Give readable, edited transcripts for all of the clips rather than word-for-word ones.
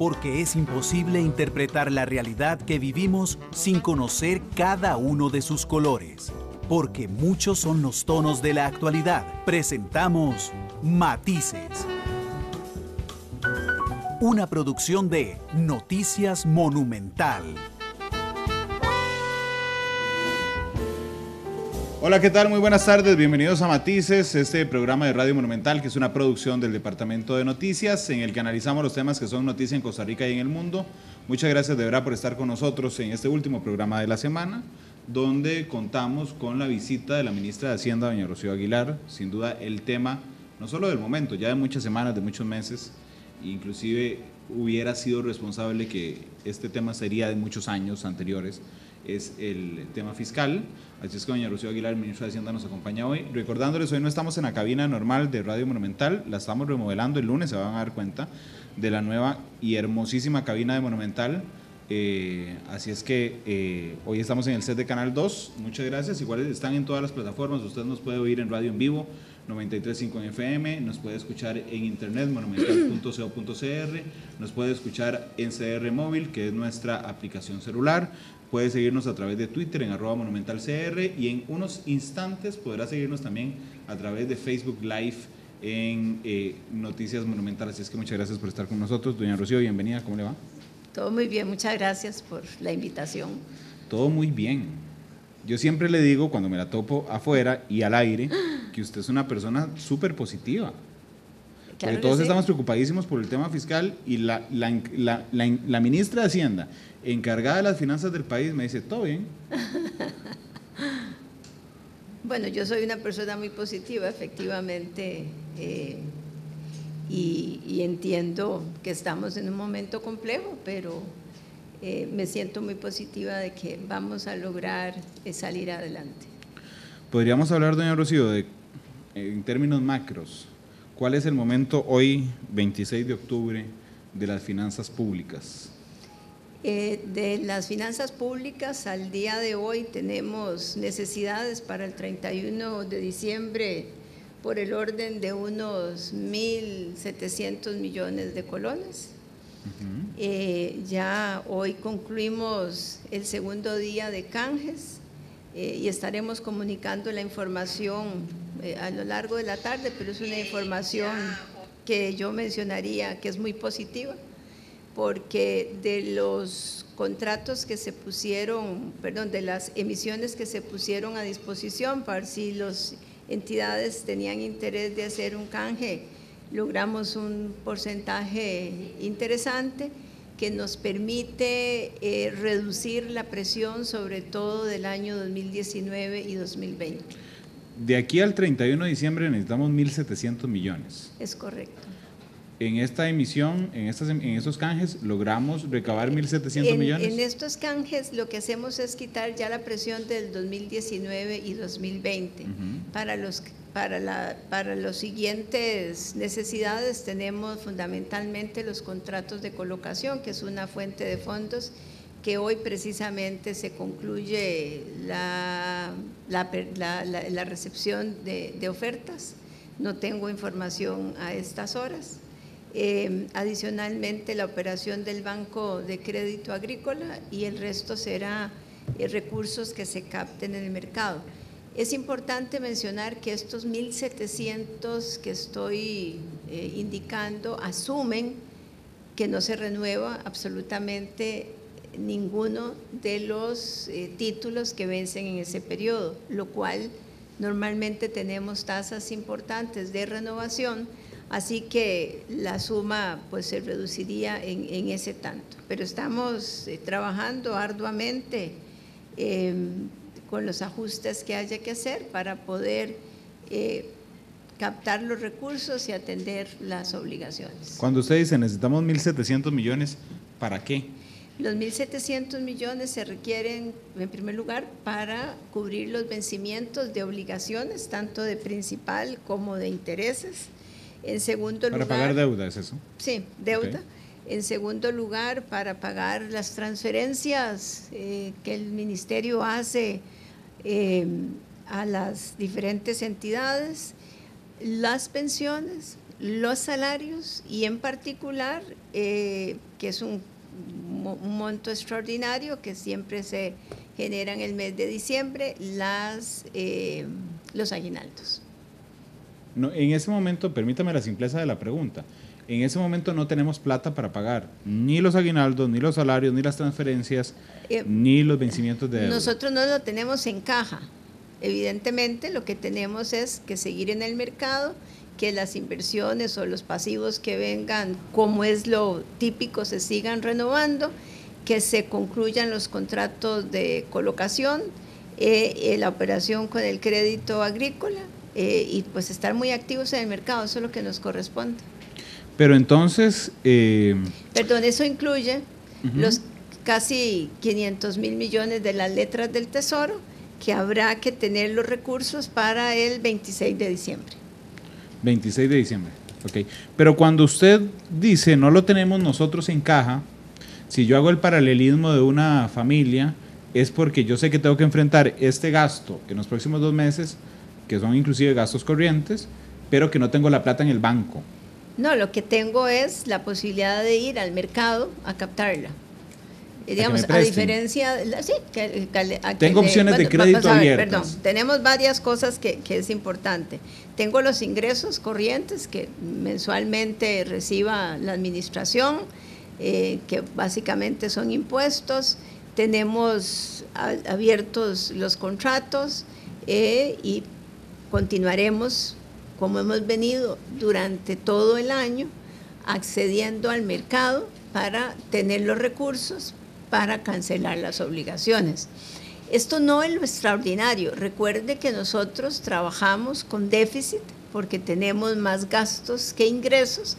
porque es imposible interpretar la realidad que vivimos sin conocer cada uno de sus colores. Porque muchos son los tonos de la actualidad. Presentamos Matices. Una producción de Noticias Monumental. Hola, ¿qué tal? Muy buenas tardes, bienvenidos a Matices, este programa de Radio Monumental, que es una producción del Departamento de Noticias, en el que analizamos los temas que son noticia en Costa Rica y en el mundo. Muchas gracias de verdad por estar con nosotros en este último programa de la semana, donde contamos con la visita de la ministra de Hacienda, doña Rocío Aguilar. Sin duda el tema, no solo del momento, ya de muchas semanas, de muchos meses, inclusive hubiera sido responsable que este tema sería de muchos años anteriores, es el tema fiscal. Así es que doña Rocío Aguilar, ministra de Hacienda, nos acompaña hoy. Recordándoles, hoy no estamos en la cabina normal de Radio Monumental, la estamos remodelando. El lunes se van a dar cuenta de la nueva y hermosísima cabina de Monumental. Así es que hoy estamos en el set de Canal 2. Muchas gracias. Igual están en todas las plataformas. Usted nos puede oír en radio en vivo, 93.5 en FM, nos puede escuchar en internet, monumental.co.cr, nos puede escuchar en CR Móvil, que es nuestra aplicación celular. Puede seguirnos a través de Twitter en @monumentalcr y en unos instantes podrá seguirnos también a través de Facebook Live en Noticias Monumental. Así es que muchas gracias por estar con nosotros. Doña Rocío, bienvenida, ¿cómo le va? Todo muy bien, muchas gracias por la invitación. Todo muy bien. Yo siempre le digo, cuando me la topo afuera y al aire, que usted es una persona súper positiva. Porque todos estamos preocupadísimos por el tema fiscal y la ministra de Hacienda, encargada de las finanzas del país, me dice, todo bien. Bueno, yo soy una persona muy positiva, efectivamente, y entiendo que estamos en un momento complejo, pero me siento muy positiva de que vamos a lograr salir adelante. Podríamos hablar, doña Rocío, en términos macros, ¿cuál es el momento hoy, 26 de octubre, de las finanzas públicas? De las finanzas públicas, al día de hoy tenemos necesidades para el 31 de diciembre por el orden de unos 1.700 millones de colones. Ya hoy concluimos el segundo día de canjes y estaremos comunicando la información a lo largo de la tarde, pero es una información que yo mencionaría que es muy positiva, porque de los contratos que se pusieron, de las emisiones que se pusieron a disposición para si las entidades tenían interés de hacer un canje, logramos un porcentaje interesante que nos permite reducir la presión, sobre todo del año 2019 y 2020. De aquí al 31 de diciembre necesitamos 1.700 millones. Es correcto. En esta emisión, en estos canjes, ¿logramos recabar 1.700 millones? En estos canjes lo que hacemos es quitar ya la presión del 2019 y 2020. Para los siguientes necesidades tenemos fundamentalmente los contratos de colocación, que es una fuente de fondos que hoy precisamente se concluye la recepción de ofertas. No tengo información a estas horas. Adicionalmente, la operación del Banco de Crédito Agrícola y el resto será recursos que se capten en el mercado. Es importante mencionar que estos 1.700 que estoy indicando asumen que no se renueva absolutamente ninguno de los títulos que vencen en ese periodo, lo cual normalmente tenemos tasas importantes de renovación. Así que la suma pues se reduciría en ese tanto. Pero estamos trabajando arduamente con los ajustes que haya que hacer para poder captar los recursos y atender las obligaciones. Cuando usted dice necesitamos 1.700 millones, ¿para qué? Los 1.700 millones se requieren, en primer lugar, para cubrir los vencimientos de obligaciones, tanto de principal como de intereses. En segundo lugar, ¿para pagar deuda es eso? Sí, deuda. Okay. En segundo lugar, para pagar las transferencias que el ministerio hace a las diferentes entidades, las pensiones, los salarios y en particular, que es un monto extraordinario que siempre se genera en el mes de diciembre, los aguinaldos. No, en ese momento, permítame la simpleza de la pregunta, en ese momento no tenemos plata para pagar ni los aguinaldos, ni los salarios, ni las transferencias, ni los vencimientos de deuda. Nosotros no lo tenemos en caja. Evidentemente lo que tenemos es que seguir en el mercado, que las inversiones o los pasivos que vengan, como es lo típico, se sigan renovando, que se concluyan los contratos de colocación, la operación con el crédito agrícola y pues estar muy activos en el mercado, eso es lo que nos corresponde. Pero entonces... Perdón, eso incluye los casi 500.000 millones de las letras del Tesoro, que habrá que tener los recursos para el 26 de diciembre. 26 de diciembre, ok. Pero cuando usted dice no lo tenemos nosotros en caja, si yo hago el paralelismo de una familia, es porque yo sé que tengo que enfrentar este gasto en los próximos 2 meses, que son inclusive gastos corrientes, pero que no tengo la plata en el banco. No, lo que tengo es la posibilidad de ir al mercado a captarla. Digamos, a diferencia, sí, tengo opciones de crédito abiertas. Perdón, tenemos varias cosas que es importante. Tengo los ingresos corrientes que mensualmente reciba la administración, que básicamente son impuestos. Tenemos abiertos los contratos y continuaremos como hemos venido durante todo el año, accediendo al mercado para tener los recursos para cancelar las obligaciones. Esto no es lo extraordinario. Recuerde que nosotros trabajamos con déficit porque tenemos más gastos que ingresos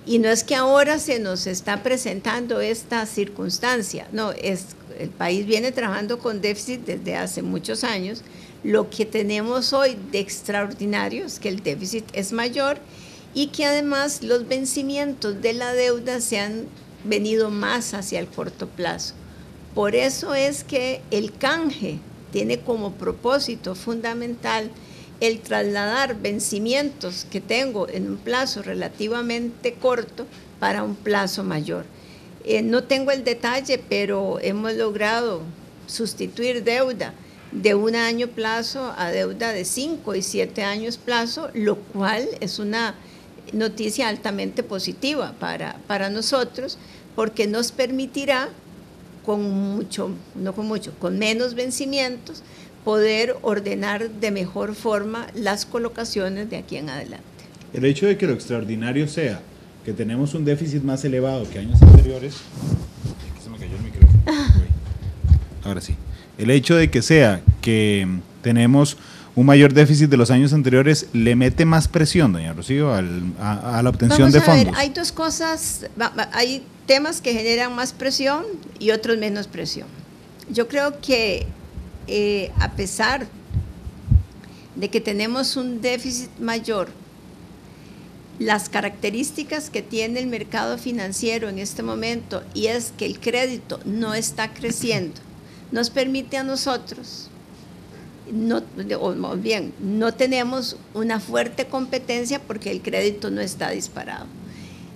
y no es que ahora se nos está presentando esta circunstancia, no, el país viene trabajando con déficit desde hace muchos años. Lo que tenemos hoy de extraordinario es que el déficit es mayor y que además los vencimientos de la deuda se han venido más hacia el corto plazo. Por eso es que el canje tiene como propósito fundamental el trasladar vencimientos que tengo en un plazo relativamente corto para un plazo mayor. No tengo el detalle, pero hemos logrado sustituir deuda de 1 año plazo a deuda de 5 y 7 años plazo, lo cual es una noticia altamente positiva para nosotros, porque nos permitirá con menos vencimientos, poder ordenar de mejor forma las colocaciones de aquí en adelante. El hecho de que lo extraordinario sea que tenemos un déficit más elevado que años anteriores, aquí se me cayó el micrófono. Ahora sí. El hecho de que sea que tenemos un mayor déficit de los años anteriores, ¿le mete más presión, doña Rocío, a la obtención de fondos? Hay dos cosas, hay temas que generan más presión y otros menos presión. Yo creo que a pesar de que tenemos un déficit mayor, las características que tiene el mercado financiero en este momento, y es que el crédito no está creciendo, nos permite a nosotros, no tenemos una fuerte competencia porque el crédito no está disparado.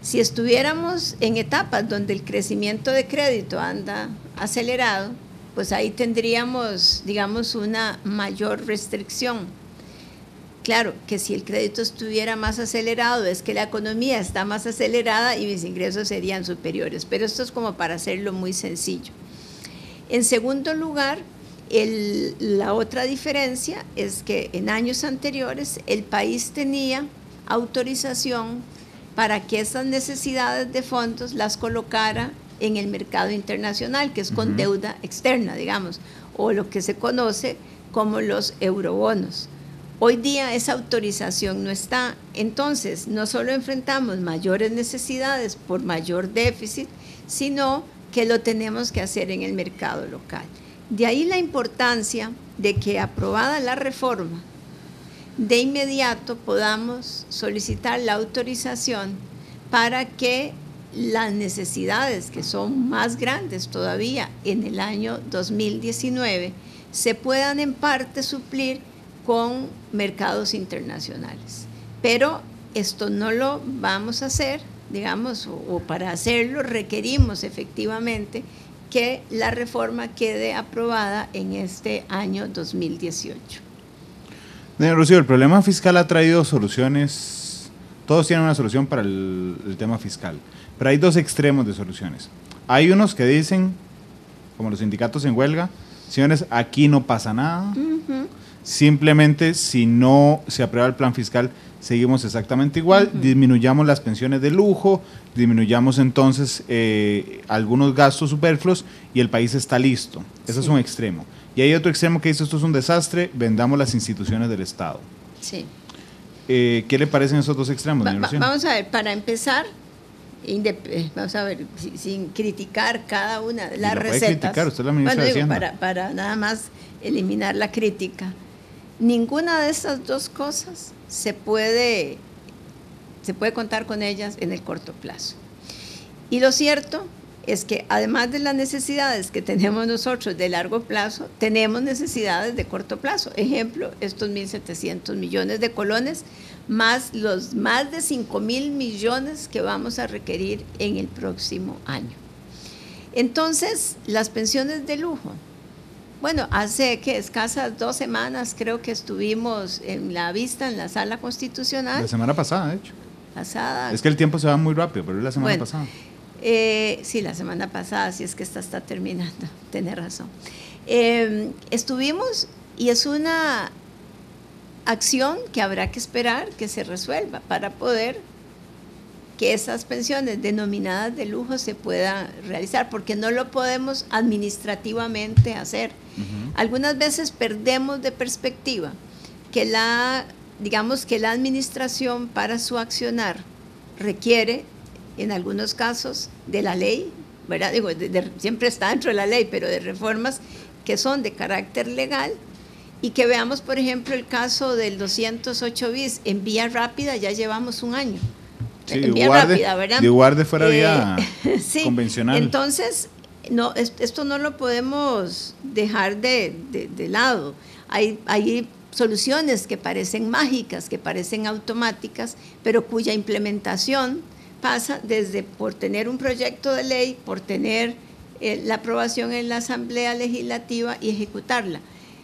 Si estuviéramos en etapas donde el crecimiento de crédito anda acelerado, pues ahí tendríamos, digamos, una mayor restricción. Claro que si el crédito estuviera más acelerado, es que la economía está más acelerada y mis ingresos serían superiores, pero esto es como para hacerlo muy sencillo. En segundo lugar, la otra diferencia es que en años anteriores el país tenía autorización para que esas necesidades de fondos las colocara en el mercado internacional, que es con deuda externa, digamos, o lo que se conoce como los eurobonos. Hoy día esa autorización no está, entonces no solo enfrentamos mayores necesidades por mayor déficit, sino que lo tenemos que hacer en el mercado local. De ahí la importancia de que, aprobada la reforma, de inmediato podamos solicitar la autorización para que las necesidades, que son más grandes todavía en el año 2019, se puedan en parte suplir con mercados internacionales. Pero esto no lo vamos a hacer, digamos, o para hacerlo requerimos efectivamente que la reforma quede aprobada en este año 2018. Doña Rocío, el problema fiscal ha traído soluciones, todos tienen una solución para el tema fiscal, pero hay dos extremos de soluciones. Hay unos que dicen, como los sindicatos en huelga, señores, aquí no pasa nada, simplemente si no se aprueba el plan fiscal, seguimos exactamente igual, disminuyamos las pensiones de lujo, disminuyamos entonces algunos gastos superfluos y el país está listo. Ese es un extremo. Y hay otro extremo que dice esto es un desastre, vendamos las instituciones del Estado. Sí. ¿Qué le parecen esos dos extremos, doña Rocío? Vamos a ver, para empezar, vamos a ver, sin criticar cada una de las recetas. Puede criticar, usted es la ministra de Hacienda. Para nada más eliminar la crítica. Ninguna de estas dos cosas se puede contar con ellas en el corto plazo. Y lo cierto es que además de las necesidades que tenemos nosotros de largo plazo, tenemos necesidades de corto plazo. Ejemplo, estos 1.700 millones de colones, más los más de 5.000 millones que vamos a requerir en el próximo año. Entonces, las pensiones de lujo. Bueno, hace que escasas 2 semanas creo que estuvimos en la vista en la Sala Constitucional. La semana pasada, de hecho. Pasada. Es que el tiempo se va muy rápido, pero es la semana pasada. Sí, la semana pasada, si es que esta está terminando, tiene razón. Estuvimos y es una acción que habrá que esperar que se resuelva para poder que esas pensiones denominadas de lujo se puedan realizar, porque no lo podemos administrativamente hacer. Algunas veces perdemos de perspectiva que digamos que la administración para su accionar requiere, en algunos casos, de la ley, ¿verdad? Digo, siempre está dentro de la ley, pero de reformas que son de carácter legal, y que veamos, por ejemplo, el caso del 208 bis, en vía rápida ya llevamos un año. Sí, de guarde fuera vía sí, convencional. Entonces, no, esto no lo podemos dejar de lado. Hay soluciones que parecen mágicas, que parecen automáticas, pero cuya implementación pasa desde por tener un proyecto de ley, por tener la aprobación en la Asamblea Legislativa y ejecutarla.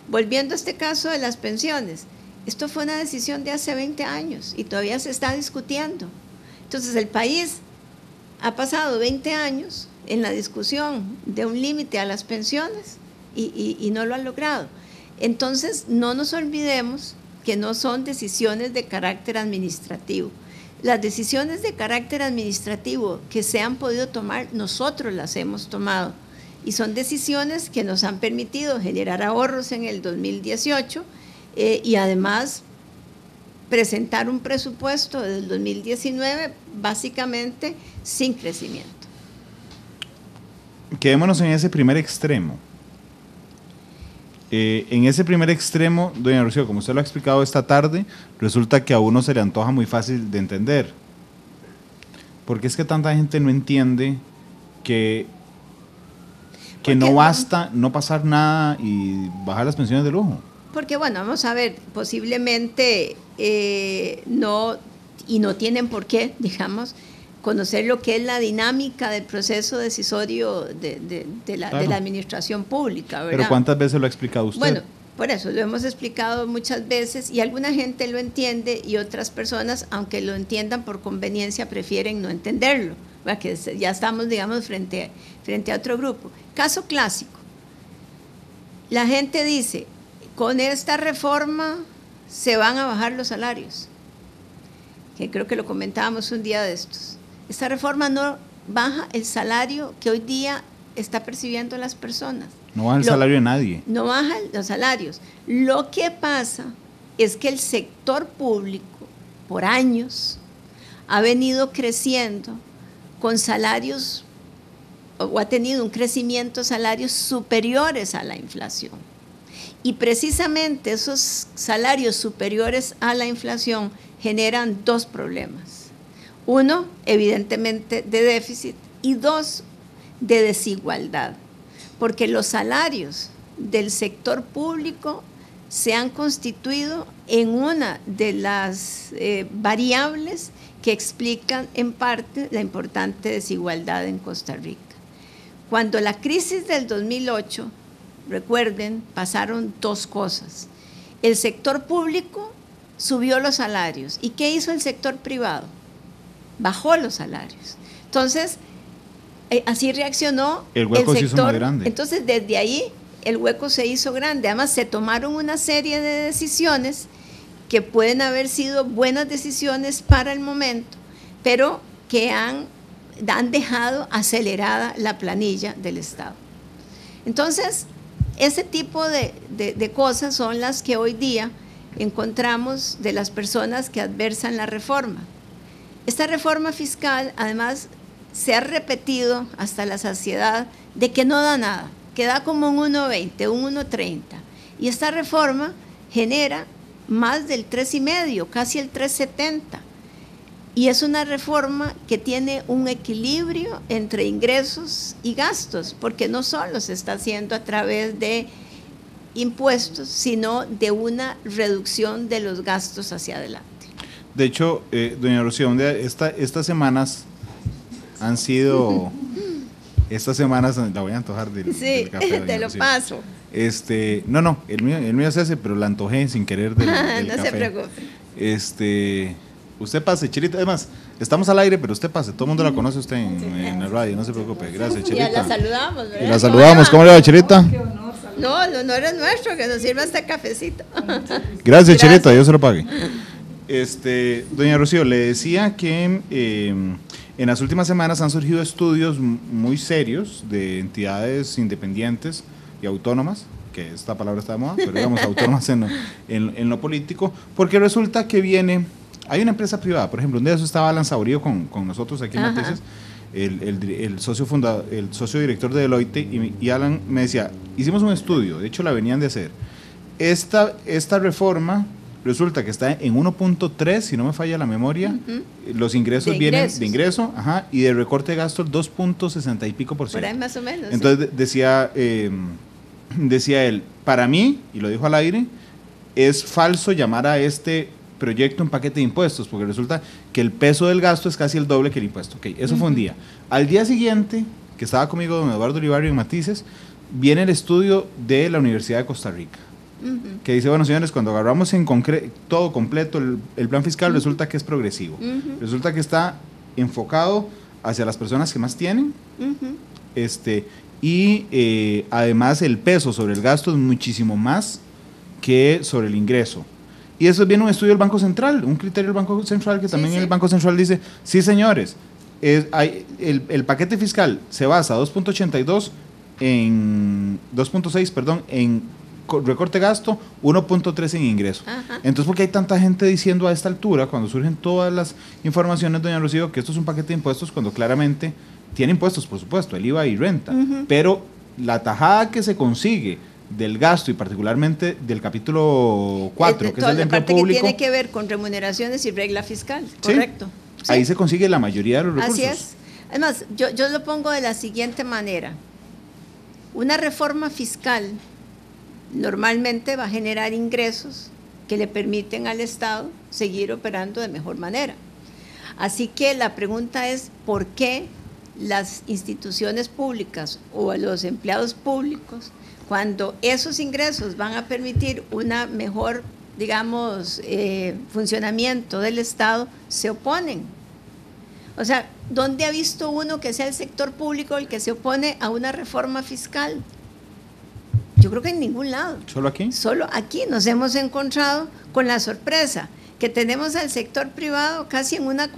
Volviendo a este caso de las pensiones, esto fue una decisión de hace 20 años y todavía se está discutiendo. Entonces el país ha pasado 20 años en la discusión de un límite a las pensiones y no lo ha logrado. Entonces no nos olvidemos que no son decisiones de carácter administrativo. Las decisiones de carácter administrativo que se han podido tomar, nosotros las hemos tomado y son decisiones que nos han permitido generar ahorros en el 2018 y además presentar un presupuesto del 2019 básicamente sin crecimiento. Quedémonos en ese primer extremo. En ese primer extremo, doña Rocío, como usted lo ha explicado esta tarde, resulta que a uno se le antoja muy fácil de entender. Porque es que tanta gente no entiende que no basta no pasar nada y bajar las pensiones de lujo. Porque bueno, vamos a ver, posiblemente no tienen por qué, digamos, conocer lo que es la dinámica del proceso decisorio de la administración pública, ¿verdad? Pero ¿cuántas veces lo ha explicado usted? Bueno, por eso lo hemos explicado muchas veces y alguna gente lo entiende y otras personas, aunque lo entiendan por conveniencia, prefieren no entenderlo, ¿verdad? Que ya estamos, digamos, frente a otro grupo. Caso clásico, la gente dice, con esta reforma se van a bajar los salarios, que creo que lo comentábamos un día de estos. Esta reforma no baja el salario que hoy día está percibiendo las personas. No baja el salario de nadie. No baja los salarios. Lo que pasa es que el sector público, por años, ha venido creciendo con salarios, o ha tenido un crecimiento de salarios superiores a la inflación. Y precisamente esos salarios superiores a la inflación generan dos problemas. Uno, evidentemente, de déficit y dos, de desigualdad, porque los salarios del sector público se han constituido en una de las variables que explican en parte la importante desigualdad en Costa Rica. Cuando la crisis del 2008, recuerden, pasaron dos cosas. El sector público subió los salarios. ¿Y qué hizo el sector privado? Bajó los salarios. Entonces, así reaccionó el hueco sector. Se hizo más grande. Entonces, desde ahí, el hueco se hizo grande. Además, se tomaron una serie de decisiones que pueden haber sido buenas decisiones para el momento, pero que han dejado acelerada la planilla del Estado. Entonces, ese tipo de cosas son las que hoy día encontramos de las personas que adversan la reforma. Esta reforma fiscal, además, se ha repetido hasta la saciedad de que no da nada, que da como un 1.20, un 1.30. Y esta reforma genera más del 3,5, casi el 3,70. Y es una reforma que tiene un equilibrio entre ingresos y gastos, porque no solo se está haciendo a través de impuestos, sino de una reducción de los gastos hacia adelante. De hecho, doña Rocío, estas semanas han sido, la voy a antojar del café. Te lo paso. No, el mío es ese, pero la antojé sin querer del no café. Se preocupe. Usted pase, Chirita. Además, estamos al aire, pero usted pase. Todo el mundo la conoce usted en la radio, no se preocupe. Gracias, Chirita. Y la saludamos, ¿verdad? Y la saludamos. ¿Cómo le va, Chirita? No, el honor es nuestro, que nos sirva este cafecito. Gracias, Chirita, Dios se lo pague. Doña Rocío, le decía que en las últimas semanas han surgido estudios muy serios de entidades independientes y autónomas, que esta palabra está de moda, pero digamos autónomas en lo político, porque resulta que hay una empresa privada, por ejemplo, un día eso estaba Alan Saurio con nosotros aquí en Noticias, el socio director de Deloitte, y Alan me decía, hicimos un estudio, de hecho la venían de hacer, esta reforma resulta que está en 1.3, si no me falla la memoria, los ingresos vienen de ingreso, y de recorte de gastos 2.60 y pico %. Por ahí más o menos. Entonces decía él, para mí, y lo dijo al aire, es falso llamar a este proyecto un paquete de impuestos, porque resulta que el peso del gasto es casi el doble que el impuesto. Okay, eso fue un día. Al día siguiente, que estaba conmigo don Eduardo Olivario en Matices, viene el estudio de la Universidad de Costa Rica, que dice, bueno, señores, cuando agarramos en todo completo el plan fiscal, resulta que es progresivo. Resulta que está enfocado hacia las personas que más tienen, y además el peso sobre el gasto es muchísimo más que sobre el ingreso. Y eso viene un estudio del Banco Central, un criterio del Banco Central, que también el Banco Central dice, sí señores, el paquete fiscal se basa 2.82 en 2.6, perdón, en recorte gasto, 1.3 en ingreso. Entonces, ¿por qué hay tanta gente diciendo a esta altura, cuando surgen todas las informaciones, doña Rocío, que esto es un paquete de impuestos, cuando claramente tiene impuestos, por supuesto, el IVA y renta, pero la tajada que se consigue del gasto y particularmente del capítulo 4, que es el de empleo público, que tiene que ver con remuneraciones y regla fiscal, correcto. Sí, ahí se consigue la mayoría de los recursos. Así es. Además, yo lo pongo de la siguiente manera. Una reforma fiscal normalmente va a generar ingresos que le permiten al Estado seguir operando de mejor manera. Así que la pregunta es, ¿por qué las instituciones públicas o los empleados públicos, cuando esos ingresos van a permitir una mejor, digamos, funcionamiento del Estado, se oponen? O sea, ¿dónde ha visto uno que sea el sector público el que se opone a una reforma fiscal? Yo creo que en ningún lado. ¿Solo aquí? Solo aquí nos hemos encontrado con la sorpresa que tenemos al sector privado casi en una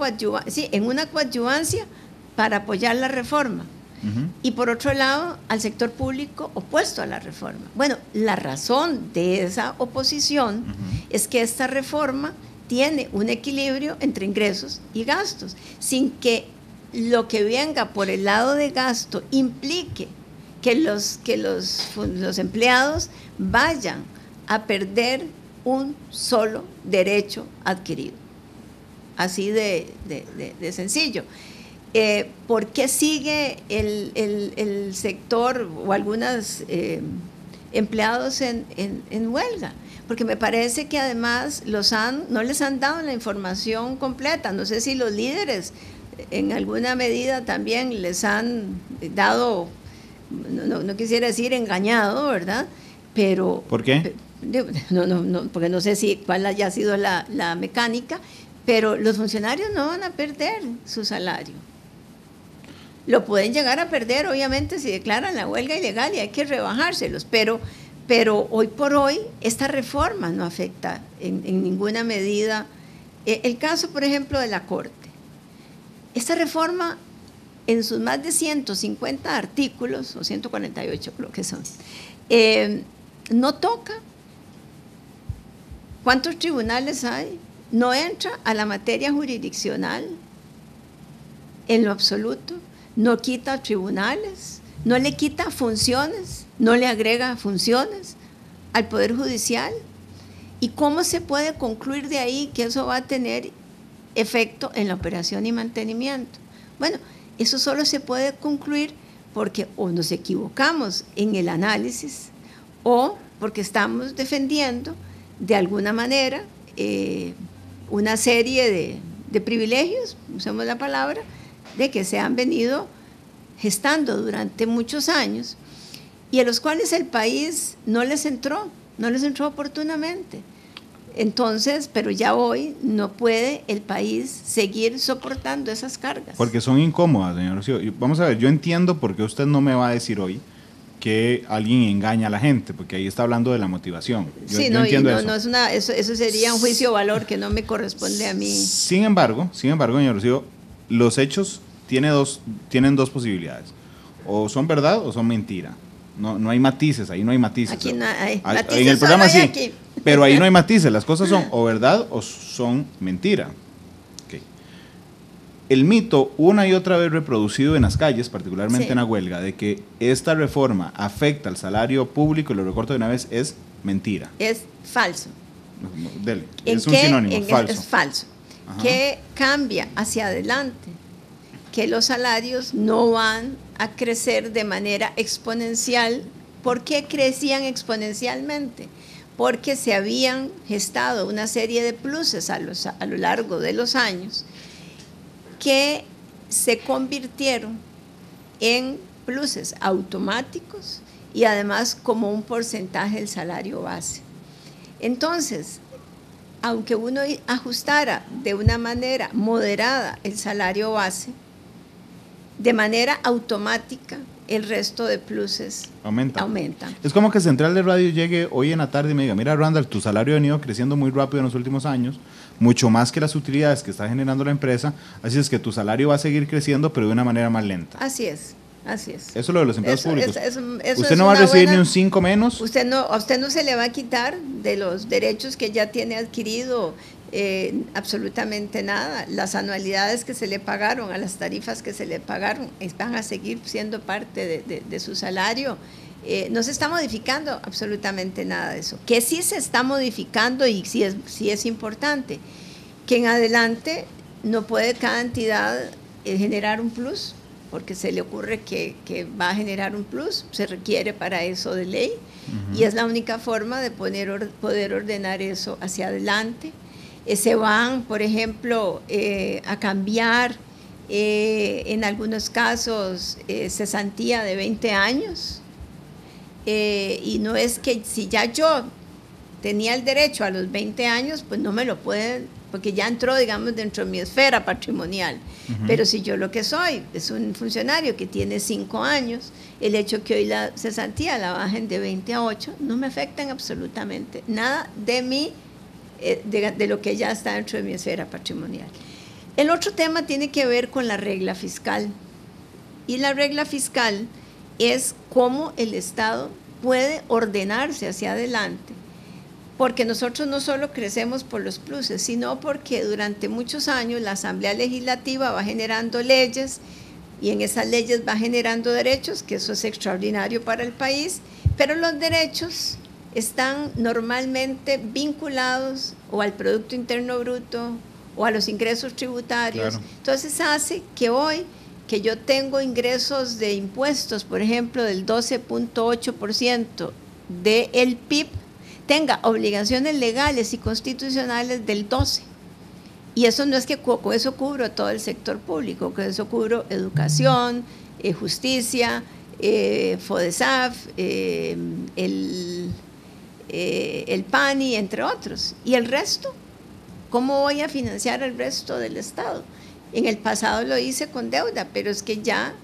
coadyuvancia para apoyar la reforma. Y por otro lado, al sector público opuesto a la reforma. Bueno, la razón de esa oposición es que esta reforma tiene un equilibrio entre ingresos y gastos, sin que lo que venga por el lado de gasto implique que los empleados vayan a perder un solo derecho adquirido. Así de sencillo. ¿Por qué sigue el sector o algunas empleados en huelga, porque me parece que además no les han dado la información completa. No sé si los líderes en alguna medida también les han dado, no quisiera decir engañado, ¿verdad? Pero ¿por qué? No, porque no sé cuál haya sido la mecánica, pero los funcionarios no van a perder su salario. Lo pueden llegar a perder, obviamente, si declaran la huelga ilegal y hay que rebajárselos, pero hoy por hoy esta reforma no afecta en ninguna medida. El caso, por ejemplo, de la Corte. Esta reforma, en sus más de 150 artículos, o 148 creo que son, no toca cuántos tribunales hay, no entra a la materia jurisdiccional en lo absoluto, no quita tribunales, no le quita funciones, no le agrega funciones al Poder Judicial. ¿Y cómo se puede concluir de ahí que eso va a tener efecto en la operación y mantenimiento? Bueno, eso solo se puede concluir porque o nos equivocamos en el análisis o porque estamos defendiendo de alguna manera una serie de privilegios, usemos la palabra, de que se han venido gestando durante muchos años y a los cuales el país no les entró oportunamente. Entonces, pero ya hoy no puede el país seguir soportando esas cargas. Porque son incómodas, señor Rocío. Vamos a ver, yo entiendo por qué usted no me va a decir hoy que alguien engaña a la gente, porque ahí está hablando de la motivación. Yo entiendo eso. Eso sería un juicio de valor que no me corresponde a mí. Sin embargo, señor Rocío, los hechos tienen dos posibilidades. O son verdad o son mentira. No hay matices, ahí no hay matices. Aquí no hay matices. En el programa sí, aquí. Pero ahí no hay matices. Las cosas son o verdad o son mentira. Okay. El mito, una y otra vez reproducido en las calles, particularmente en la huelga, de que esta reforma afecta al salario público, y lo recorto de una vez, es mentira. Es falso. Dele, es un sinónimo, falso. Es falso. Que cambia hacia adelante, que los salarios no van a crecer de manera exponencial. ¿Por qué crecían exponencialmente? Porque se habían gestado una serie de pluses a lo largo de los años que se convirtieron en pluses automáticos y además como un porcentaje del salario base. Entonces, aunque uno ajustara de una manera moderada el salario base, de manera automática el resto de pluses aumentan. Es como que Central de Radio llegue hoy en la tarde y me diga, mira Randall, tu salario ha venido creciendo muy rápido en los últimos años, mucho más que las utilidades que está generando la empresa, así es que tu salario va a seguir creciendo, pero de una manera más lenta. Así es. Eso es lo de los empleados públicos. Usted no va a recibir ni un 5 menos. A usted no se le va a quitar de los derechos que ya tiene adquirido absolutamente nada. Las anualidades que se le pagaron, a las tarifas que se le pagaron, van a seguir siendo parte de su salario. No se está modificando absolutamente nada de eso. Que sí se está modificando y sí es importante, que en adelante no puede cada entidad generar un plus, porque se le ocurre que va a generar un plus, se requiere para eso de ley, y es la única forma de poder ordenar eso hacia adelante. Se van, por ejemplo, a cambiar en algunos casos cesantía de 20 años, y no es que si ya yo tenía el derecho a los 20 años, pues no me lo pueden, porque ya entró, digamos, dentro de mi esfera patrimonial. Pero si yo lo que soy es un funcionario que tiene 5 años, el hecho que hoy la cesantía la bajen de 20 a 8, no me afectan absolutamente nada de mí, de lo que ya está dentro de mi esfera patrimonial. El otro tema tiene que ver con la regla fiscal. Y la regla fiscal es cómo el Estado puede ordenarse hacia adelante. Porque nosotros no solo crecemos por los pluses, sino porque durante muchos años la Asamblea Legislativa va generando leyes y en esas leyes va generando derechos, que eso es extraordinario para el país, pero los derechos están normalmente vinculados o al Producto Interno Bruto o a los ingresos tributarios. Claro. Entonces hace que hoy, que yo tengo ingresos de impuestos, por ejemplo, del 12.8% del PIB tenga obligaciones legales y constitucionales del 12%. Y eso no es que con eso cubro todo el sector público, con eso cubro educación, justicia, FODESAF, el PANI, entre otros. ¿Y el resto? ¿Cómo voy a financiar el resto del Estado? En el pasado lo hice con deuda, pero es que ya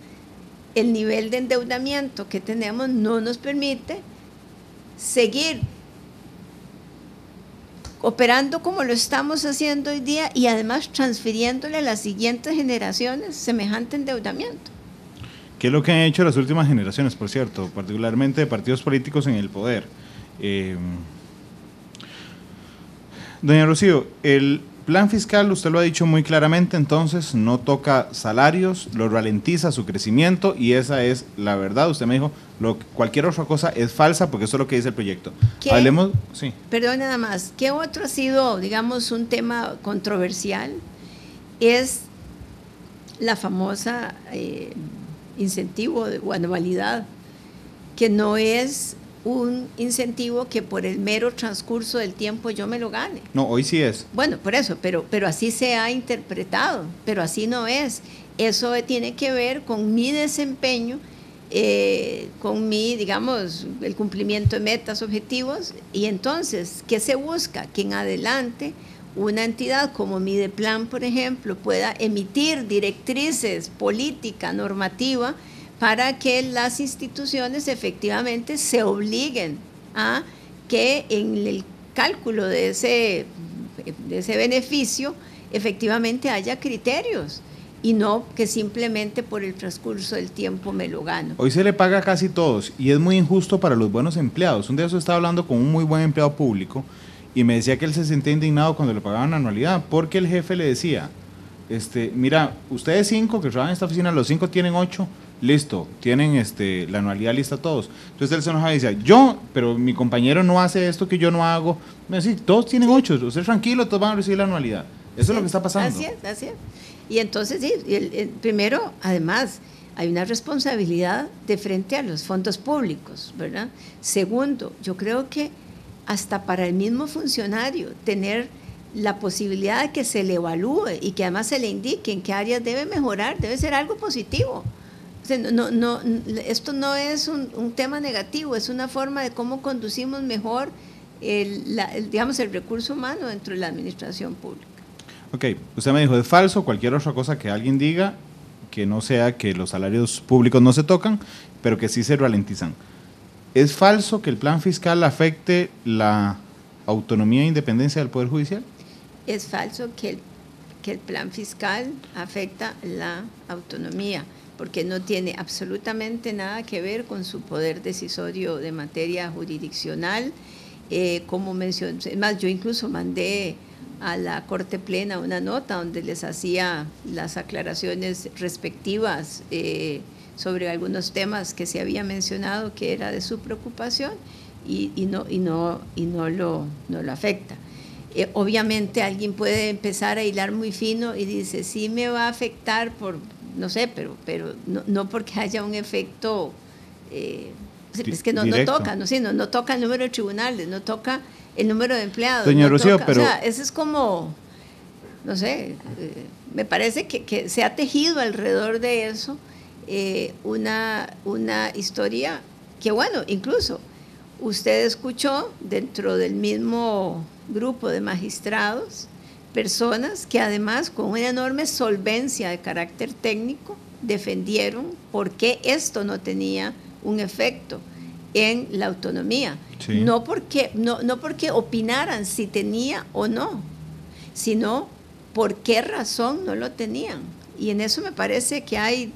el nivel de endeudamiento que tenemos no nos permite seguir operando como lo estamos haciendo hoy día y además transfiriéndole a las siguientes generaciones semejante endeudamiento. ¿Qué es lo que han hecho las últimas generaciones, por cierto, particularmente de partidos políticos en el poder? Doña Rocío, el plan fiscal, usted lo ha dicho muy claramente, entonces no toca salarios, lo ralentiza su crecimiento y esa es la verdad. Usted me dijo, cualquier otra cosa es falsa porque eso es lo que dice el proyecto. Hablemos, sí. Perdón, nada más, ¿qué otro ha sido, digamos, un tema controversial? Es la famosa incentivo o anualidad, que no es un incentivo que por el mero transcurso del tiempo yo me lo gane. No, hoy sí es. Bueno, por eso, pero así se ha interpretado, pero así no es. Eso tiene que ver con mi desempeño, con mi, digamos, el cumplimiento de metas, objetivos, y entonces, ¿qué se busca? Que en adelante una entidad como Mideplan, por ejemplo, pueda emitir directrices, política, normativa, para que las instituciones efectivamente se obliguen a que en el cálculo de ese beneficio efectivamente haya criterios y no que simplemente por el transcurso del tiempo me lo gano. Hoy se le paga a casi todos y es muy injusto para los buenos empleados. Un día yo estaba hablando con un muy buen empleado público y me decía que él se sentía indignado cuando le pagaban la anualidad porque el jefe le decía, mira, ustedes 5 que trabajan en esta oficina, los 5 tienen 8, listo, tienen la anualidad lista todos. Entonces él se enojaba y decía, pero mi compañero no hace esto que yo no hago. Me decía, todos tienen 8, usted tranquilo, todos van a recibir la anualidad. Eso es lo que está pasando. Así es. Y entonces, sí, primero, además, hay una responsabilidad de frente a los fondos públicos, ¿verdad? Segundo, yo creo que hasta para el mismo funcionario, tener la posibilidad de que se le evalúe y que además se le indique en qué áreas debe mejorar, debe ser algo positivo. O sea, esto no es un tema negativo, es una forma de cómo conducimos mejor el recurso humano dentro de la administración pública. Ok, usted me dijo, es falso cualquier otra cosa que alguien diga que no sea que los salarios públicos no se tocan, pero que sí se ralentizan. ¿Es falso que el plan fiscal afecte la autonomía e independencia del Poder Judicial? Es falso que el plan fiscal afecta la autonomía, porque no tiene absolutamente nada que ver con su poder decisorio de materia jurisdiccional. Como mencioné, además yo incluso mandé a la Corte Plena una nota donde les hacía las aclaraciones respectivas sobre algunos temas que se había mencionado que era de su preocupación y no lo afecta. Obviamente alguien puede empezar a hilar muy fino y dice, sí me va a afectar por, no sé, pero no porque haya un efecto, es que no toca, no toca el número de tribunales, no toca el número de empleados. Doña Rocío, pero... O sea, eso es como, no sé, me parece que se ha tejido alrededor de eso una historia que, bueno, incluso usted escuchó dentro del mismo grupo de magistrados personas que además con una enorme solvencia de carácter técnico defendieron por qué esto no tenía un efecto en la autonomía, sí. no porque opinaran si tenía o no, sino por qué razón no lo tenían. Y en eso me parece que hay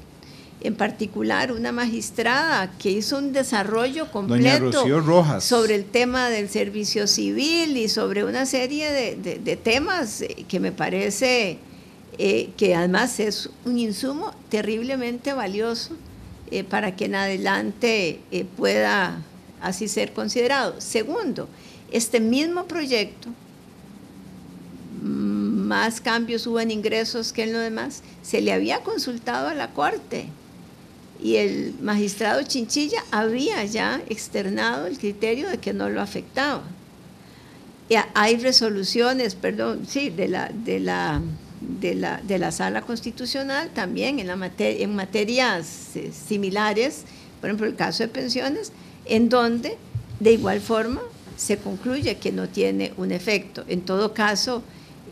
en particular una magistrada que hizo un desarrollo completo sobre el tema del servicio civil y sobre una serie de temas que me parece que además es un insumo terriblemente valioso para que en adelante pueda así ser considerado. Segundo, este mismo proyecto, más cambios hubo en ingresos que en lo demás, se le había consultado a la Corte y el magistrado Chinchilla había ya externado el criterio de que no lo afectaba. Hay resoluciones, de la Sala Constitucional también en materias similares, por ejemplo el caso de pensiones, en donde de igual forma se concluye que no tiene un efecto. En todo caso,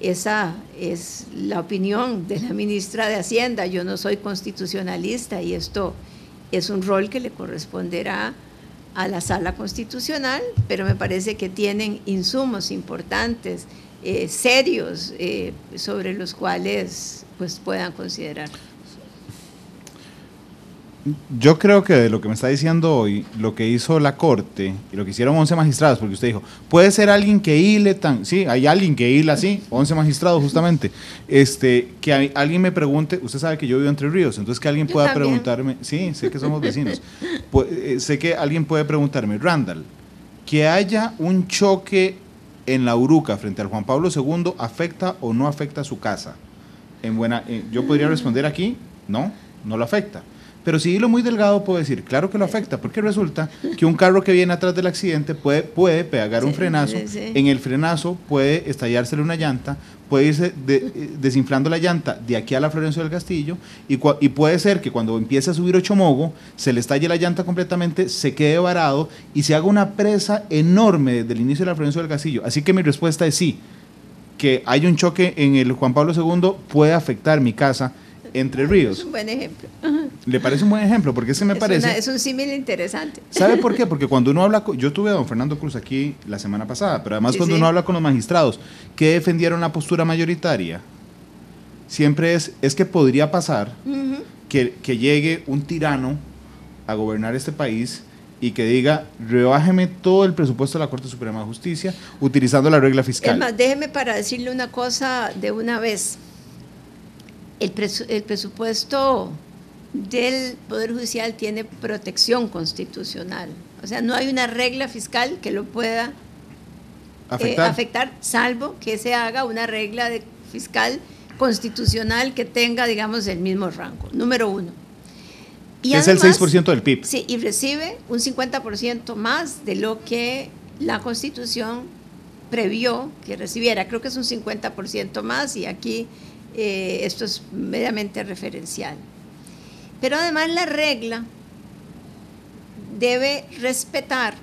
esa es la opinión de la ministra de Hacienda. Yo no soy constitucionalista y esto es un rol que le corresponderá a la Sala Constitucional, pero me parece que tienen insumos importantes, serios, sobre los cuales pues puedan considerar. Yo creo que de lo que me está diciendo hoy, lo que hizo la Corte y lo que hicieron 11 magistrados, porque usted dijo, puede ser alguien que hile sí, hay alguien que hila así, 11 magistrados justamente, que alguien me pregunte, usted sabe que yo vivo Entre Ríos, entonces que alguien pueda preguntarme, sí, sé que somos vecinos, sé que alguien puede preguntarme, Randall, que haya un choque en la Uruca frente al Juan Pablo II, ¿afecta o no afecta a su casa? Yo podría responder aquí, no lo afecta. Pero si hilo muy delgado puedo decir, claro que lo afecta, porque resulta que un carro que viene atrás del accidente puede pegar un frenazo, en el frenazo puede estallársele una llanta, puede irse desinflando la llanta de aquí a la Florencio del Castillo, y puede ser que cuando empiece a subir Ochomogo, se le estalle la llanta completamente, se quede varado y se haga una presa enorme desde el inicio de la Florencio del Castillo. Así que mi respuesta es sí, que hay un choque en el Juan Pablo II puede afectar mi casa, Entre Ríos. Es un buen ejemplo. ¿Le parece un buen ejemplo? Porque es un símil interesante. ¿Sabe por qué? Porque cuando uno habla, yo tuve a don Fernando Cruz aquí la semana pasada, pero además cuando uno habla con los magistrados que defendieron la postura mayoritaria, siempre es que podría pasar que llegue un tirano a gobernar este país y que diga, rebájeme todo el presupuesto de la Corte Suprema de Justicia utilizando la regla fiscal. Es más, déjeme para decirle una cosa de una vez. El presupuesto del Poder Judicial tiene protección constitucional. O sea, no hay una regla fiscal que lo pueda afectar, salvo que se haga una regla fiscal constitucional que tenga, digamos, el mismo rango. Número uno. Y es además, el 6% del PIB. Sí, y recibe un 50% más de lo que la Constitución previó que recibiera. Creo que es un 50% más y aquí esto es meramente referencial. Pero además la regla debe respetar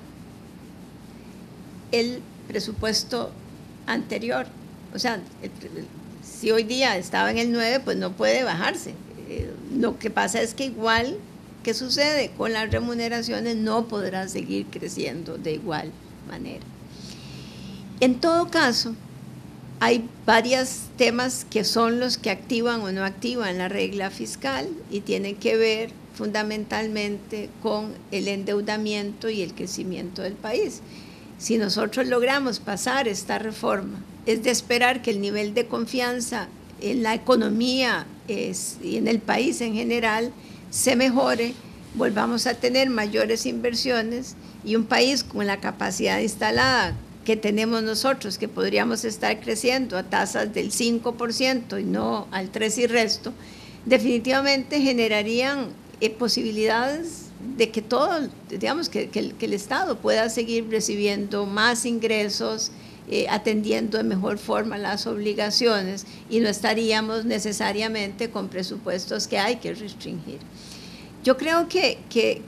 el presupuesto anterior. O sea, si hoy día estaba en el 9, pues no puede bajarse. Lo que pasa es que igual que sucede con las remuneraciones, no podrá seguir creciendo de igual manera. En todo caso, hay varios temas que son los que activan o no activan la regla fiscal y tienen que ver fundamentalmente con el endeudamiento y el crecimiento del país. Si nosotros logramos pasar esta reforma, es de esperar que el nivel de confianza en la economía y en el país en general se mejore, volvamos a tener mayores inversiones y un país con la capacidad instalada que tenemos nosotros, que podríamos estar creciendo a tasas del 5% y no al 3 y resto, definitivamente generarían posibilidades de que todo, digamos, que el Estado pueda seguir recibiendo más ingresos, atendiendo de mejor forma las obligaciones y no estaríamos necesariamente con presupuestos que hay que restringir. Yo creo que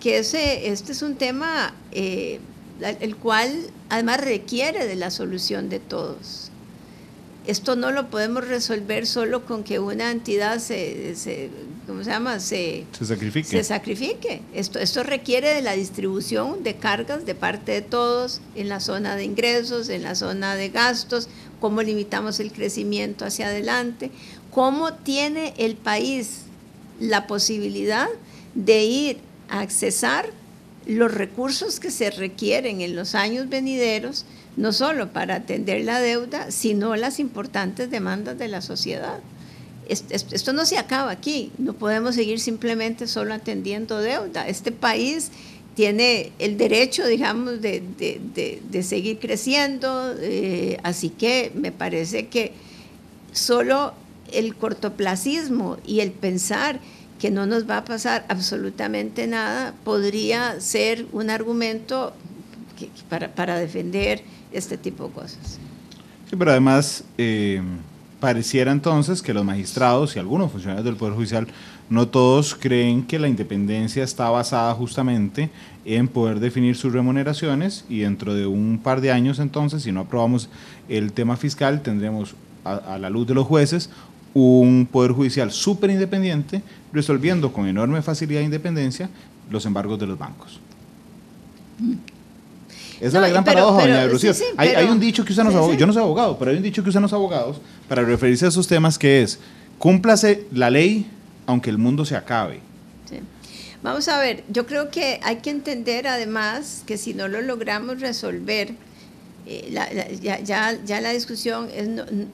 este es un tema el cual además requiere de la solución de todos. Esto no lo podemos resolver solo con que una entidad se sacrifique. Esto requiere de la distribución de cargas de parte de todos en la zona de ingresos, en la zona de gastos, cómo limitamos el crecimiento hacia adelante, cómo tiene el país la posibilidad de ir a accesar los recursos que se requieren en los años venideros, no solo para atender la deuda, sino las importantes demandas de la sociedad. Esto no se acaba aquí, no podemos seguir simplemente solo atendiendo deuda. Este país tiene el derecho, digamos, de seguir creciendo, así que me parece que solo el cortoplacismo y el pensar que no nos va a pasar absolutamente nada, podría ser un argumento para defender este tipo de cosas. Sí, pero además pareciera entonces que los magistrados y algunos funcionarios del Poder Judicial, no todos creen que la independencia está basada justamente en poder definir sus remuneraciones, y dentro de un par de años entonces, si no aprobamos el tema fiscal, tendremos a la luz de los jueces un Poder Judicial súper independiente, resolviendo con enorme facilidad e independencia los embargos de los bancos. Esa es la gran paradoja, doña Rocío. Sí, hay un dicho que usan los abogados, yo no soy abogado, pero hay un dicho que usan los abogados para referirse a esos temas, que es: cúmplase la ley aunque el mundo se acabe. Sí. Vamos a ver, yo creo que hay que entender además que si no lo logramos resolver, ya la discusión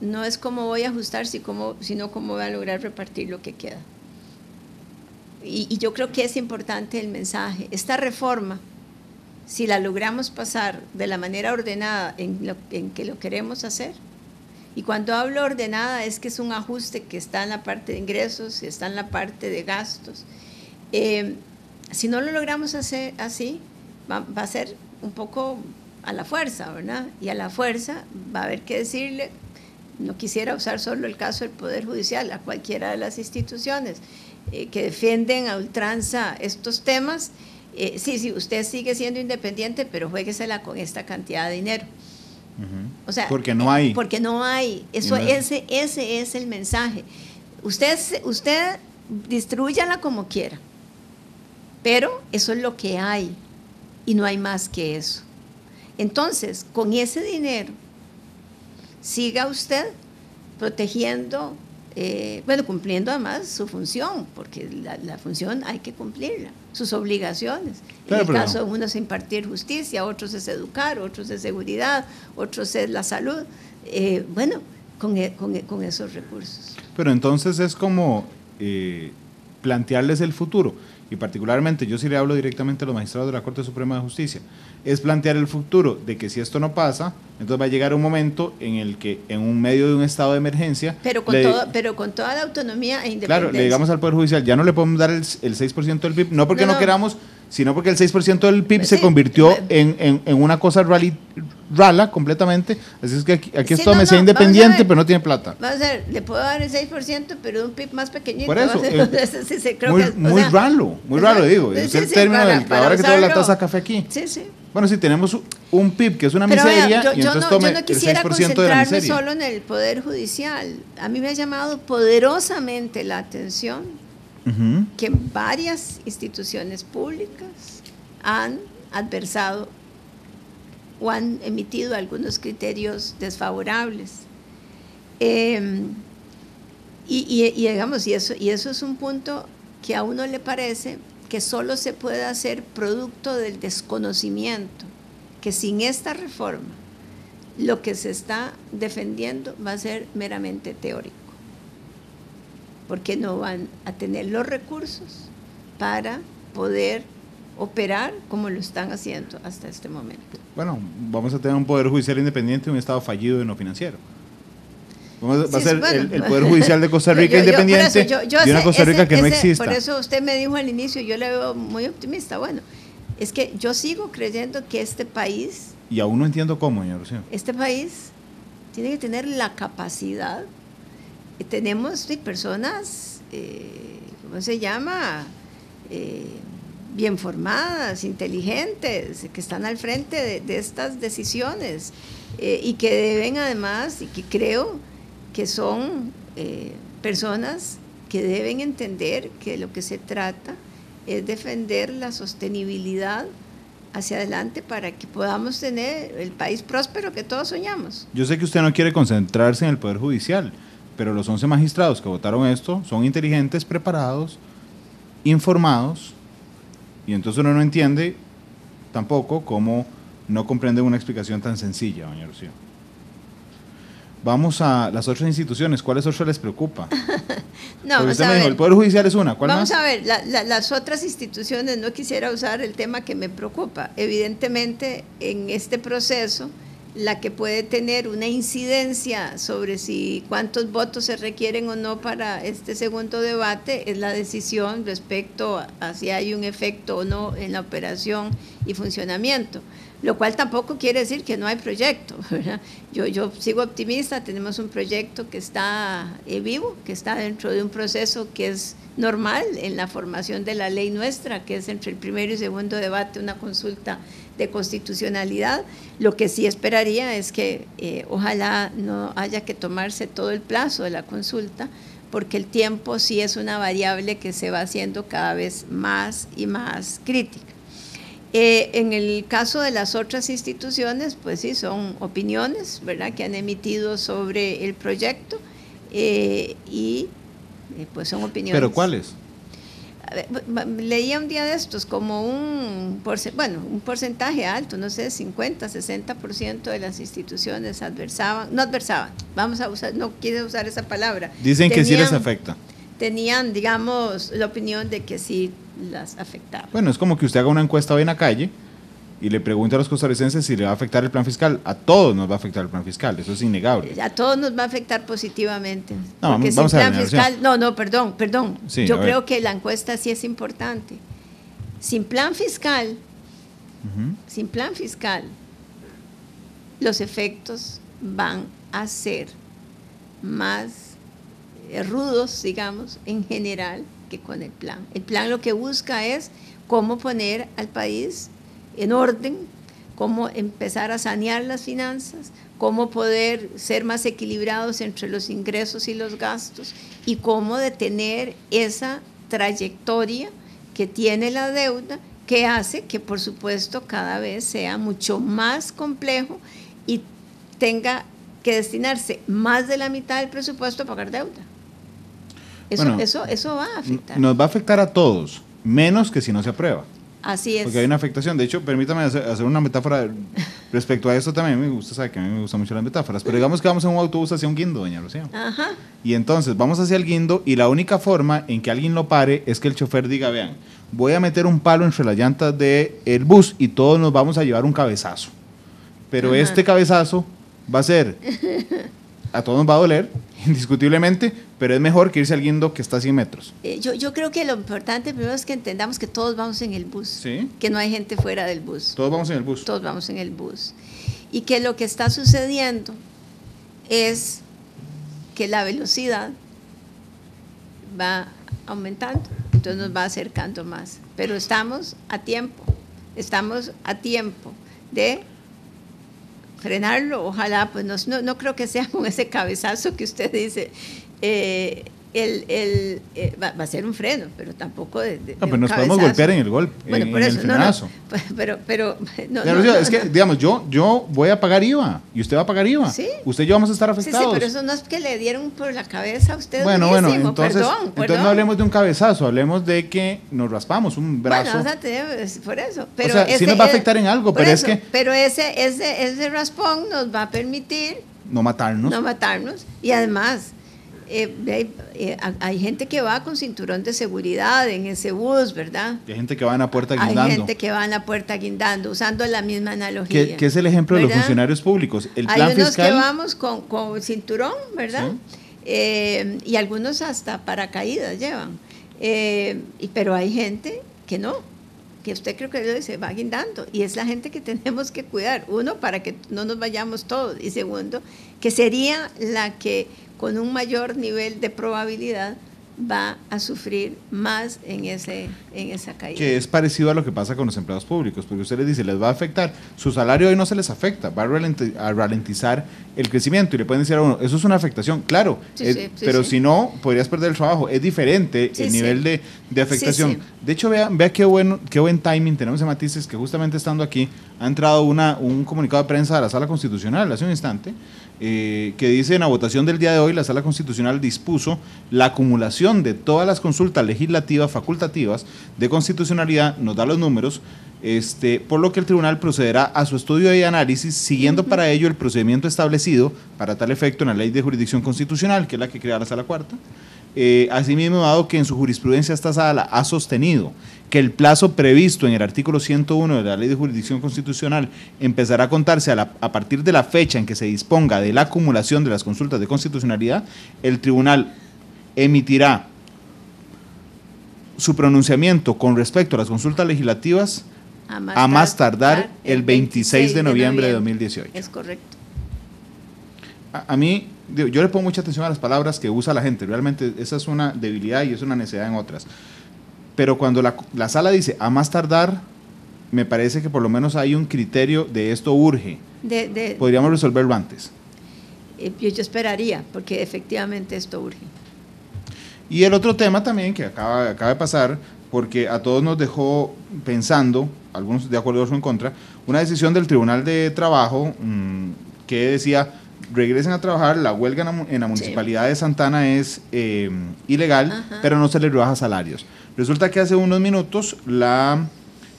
no es cómo voy a ajustar, sino cómo voy a lograr repartir lo que queda. Y yo creo que es importante el mensaje. Esta reforma, si la logramos pasar de la manera ordenada en que lo queremos hacer, y cuando hablo ordenada es que es un ajuste que está en la parte de ingresos, está en la parte de gastos. Si no lo logramos hacer así, va a ser un poco a la fuerza, ¿verdad? Y a la fuerza va a haber que decirle, no quisiera usar solo el caso del Poder Judicial, a cualquiera de las instituciones que defienden a ultranza estos temas, sí, usted sigue siendo independiente, pero juéguesela con esta cantidad de dinero. O sea, porque no hay. Porque no hay. Ese es el mensaje. Usted distrúyala como quiera, pero eso es lo que hay y no hay más que eso. Entonces, con ese dinero, siga usted protegiendo, cumpliendo además su función, porque la función hay que cumplirla, sus obligaciones. Claro, en el caso de unos es impartir justicia, otros es educar, otros es seguridad, otros es la salud, con esos recursos. Pero entonces es como plantearles el futuro, y particularmente yo sí le hablo directamente a los magistrados de la Corte Suprema de Justicia, es plantear el futuro de que si esto no pasa, entonces va a llegar un momento en el que en un medio de un estado de emergencia… Pero con toda la autonomía e independencia. Claro, le digamos al Poder Judicial, ya no le podemos dar el 6% del PIB, no porque no queramos, sino porque el 6% del PIB se convirtió en una cosa rala completamente, así es que aquí es todo me sea independiente, pero no tiene plata. Vamos a ver, le puedo dar el 6%, pero de un PIB más pequeñito. Por eso, muy raro digo, es el término del que ahora que tengo la taza de café aquí. Sí, sí. Bueno, sí, tenemos un PIB que es una miseria, y entonces tome el 6% de la miseria. Yo no quisiera concentrarme solo en el Poder Judicial. A mí me ha llamado poderosamente la atención que varias instituciones públicas han adversado o han emitido algunos criterios desfavorables. Y eso es un punto que a uno le parece que solo se puede hacer producto del desconocimiento, que sin esta reforma lo que se está defendiendo va a ser meramente teórico, porque no van a tener los recursos para poder operar como lo están haciendo hasta este momento. Bueno, vamos a tener un Poder Judicial independiente y un Estado fallido en lo financiero. Va a ser el Poder Judicial de Costa Rica independiente y una Costa Rica que no exista. Por eso usted me dijo al inicio, yo le veo muy optimista. Bueno, es que yo sigo creyendo que este país… Y aún no entiendo cómo, señor Rocío. Este país tiene que tener la capacidad. Tenemos personas, ¿cómo se llama?, bien formadas, inteligentes, que están al frente de estas decisiones y que deben además, y que creo que son personas que deben entender que lo que se trata es defender la sostenibilidad hacia adelante para que podamos tener el país próspero que todos soñamos. Yo sé que usted no quiere concentrarse en el Poder Judicial, pero los 11 magistrados que votaron esto son inteligentes, preparados, informados, y entonces uno no entiende tampoco cómo no comprenden una explicación tan sencilla, doña Rocío. Vamos a las otras instituciones. ¿Cuáles otras les preocupa? No, usted me dijo, el Poder Judicial es una. ¿Cuál vamos más? A ver, las otras instituciones, no quisiera usar el tema que me preocupa. Evidentemente, en este proceso la que puede tener una incidencia sobre si cuántos votos se requieren o no para este segundo debate es la decisión respecto a si hay un efecto o no en la operación y funcionamiento, lo cual tampoco quiere decir que no hay proyecto, ¿verdad? Yo sigo optimista, tenemos un proyecto que está vivo, que está dentro de un proceso que es normal en la formación de la ley nuestra, que es entre el primero y segundo debate una consulta de constitucionalidad. Lo que sí esperaría es que ojalá no haya que tomarse todo el plazo de la consulta, porque el tiempo sí es una variable que se va haciendo cada vez más y más crítica. En el caso de las otras instituciones, pues sí, son opiniones, ¿verdad?, que han emitido sobre el proyecto y pues son opiniones. ¿Pero cuáles? Leía un día de estos como un porcentaje alto, no sé, 50, 60% de las instituciones no adversaban, vamos a usar, no quiero usar esa palabra. Dicen que sí les afecta. Tenían, digamos, la opinión de que sí las afectaba. Bueno, es como que usted haga una encuesta hoy en la calle y le pregunte a los costarricenses si le va a afectar el plan fiscal. A todos nos va a afectar el plan fiscal, eso es innegable. A todos nos va a afectar positivamente. No, porque vamos sin a plan ver, fiscal, perdón. Sí, yo creo que la encuesta sí es importante. Sin plan fiscal, los efectos van a ser más rudos, digamos, en general, que con el plan. El plan lo que busca es cómo poner al país en orden, cómo empezar a sanear las finanzas, cómo poder ser más equilibrados entre los ingresos y los gastos y cómo detener esa trayectoria que tiene la deuda, que hace que, por supuesto, cada vez sea mucho más complejo y tenga que destinarse más de la mitad del presupuesto a pagar deuda. Eso va a afectar. Nos va a afectar a todos, menos que si no se aprueba. Así es. Porque hay una afectación. De hecho, permítame hacer una metáfora respecto a esto también. Me gusta, sabe que a mí me gustan mucho las metáforas. Pero digamos que vamos en un autobús hacia un guindo, doña Rocío. Ajá. Y entonces vamos hacia el guindo y la única forma en que alguien lo pare es que el chofer diga, vean, voy a meter un palo entre las llantas del bus y todos nos vamos a llevar un cabezazo. Pero este cabezazo va a ser, a todos nos va a doler, indiscutiblemente, pero es mejor que irse al guindo que está a 100 metros. Yo creo que lo importante primero es que entendamos que todos vamos en el bus, ¿sí?, que no hay gente fuera del bus. Todos vamos en el bus. Todos vamos en el bus. Y que lo que está sucediendo es que la velocidad va aumentando, entonces nos va acercando más. Pero estamos a tiempo de frenarlo. Ojalá, pues no creo que sea con ese cabezazo que usted dice. Va a ser un freno, pero tampoco pero nos podemos golpear en el golpe, bueno, por eso, el frenazo. Es que, digamos, yo voy a pagar IVA y usted va a pagar IVA. ¿Sí? Usted y yo vamos a estar afectados. Sí, pero eso no es que le dieron por la cabeza a usted. Bueno, entonces no hablemos de un cabezazo, hablemos de que nos raspamos un brazo. Bueno, por eso. Pero sí nos va a afectar en algo, pero eso, es que... Pero ese raspón nos va a permitir... No matarnos. Y además... hay gente que va con cinturón de seguridad en ese bus, ¿verdad? Hay gente que va en la puerta guindando. Hay gente que va en la puerta guindando, usando la misma analogía. ¿Qué es el ejemplo, ¿verdad?, de los funcionarios públicos? El plan hay unos fiscal, que vamos con cinturón, ¿verdad? ¿Sí? Y algunos hasta paracaídas llevan. Pero hay gente que no, que usted creo que se va guindando, y es la gente que tenemos que cuidar. Uno, para que no nos vayamos todos, y segundo, que sería la que con un mayor nivel de probabilidad va a sufrir más en esa caída. Que es parecido a lo que pasa con los empleados públicos, porque usted les dice, les va a afectar, su salario hoy no se les afecta, va a ralentizar el crecimiento, y le pueden decir a uno, eso es una afectación, claro, pero si no, podrías perder el trabajo, es diferente el nivel de afectación. Sí. De hecho, vea qué buen timing tenemos en Matices, que justamente estando aquí, ha entrado un comunicado de prensa a la Sala Constitucional hace un instante, que dice: en la votación del día de hoy, la Sala Constitucional dispuso la acumulación de todas las consultas legislativas facultativas de constitucionalidad, nos da los números, por lo que el tribunal procederá a su estudio y análisis, siguiendo para ello el procedimiento establecido para tal efecto en la Ley de Jurisdicción Constitucional, que es la que crea la Sala Cuarta, Asimismo, dado que en su jurisprudencia esta sala ha sostenido que el plazo previsto en el artículo 101 de la Ley de Jurisdicción Constitucional empezará a contarse a partir de la fecha en que se disponga de la acumulación de las consultas de constitucionalidad, el tribunal emitirá su pronunciamiento con respecto a las consultas legislativas a más tardar el 26 de noviembre de 2018. Es correcto. A mí, yo le pongo mucha atención a las palabras que usa la gente, realmente esa es una debilidad y es una necesidad en otras. Pero cuando la sala dice a más tardar, me parece que por lo menos hay un criterio de esto urge. Podríamos resolverlo antes. Yo esperaría, porque efectivamente esto urge. Y el otro tema también que acaba de pasar, porque a todos nos dejó pensando, algunos de acuerdo, otros en contra, una decisión del Tribunal de Trabajo que decía, regresen a trabajar, la huelga en la Municipalidad de Santana es ilegal, pero no se les rebaja salarios. Resulta que hace unos minutos la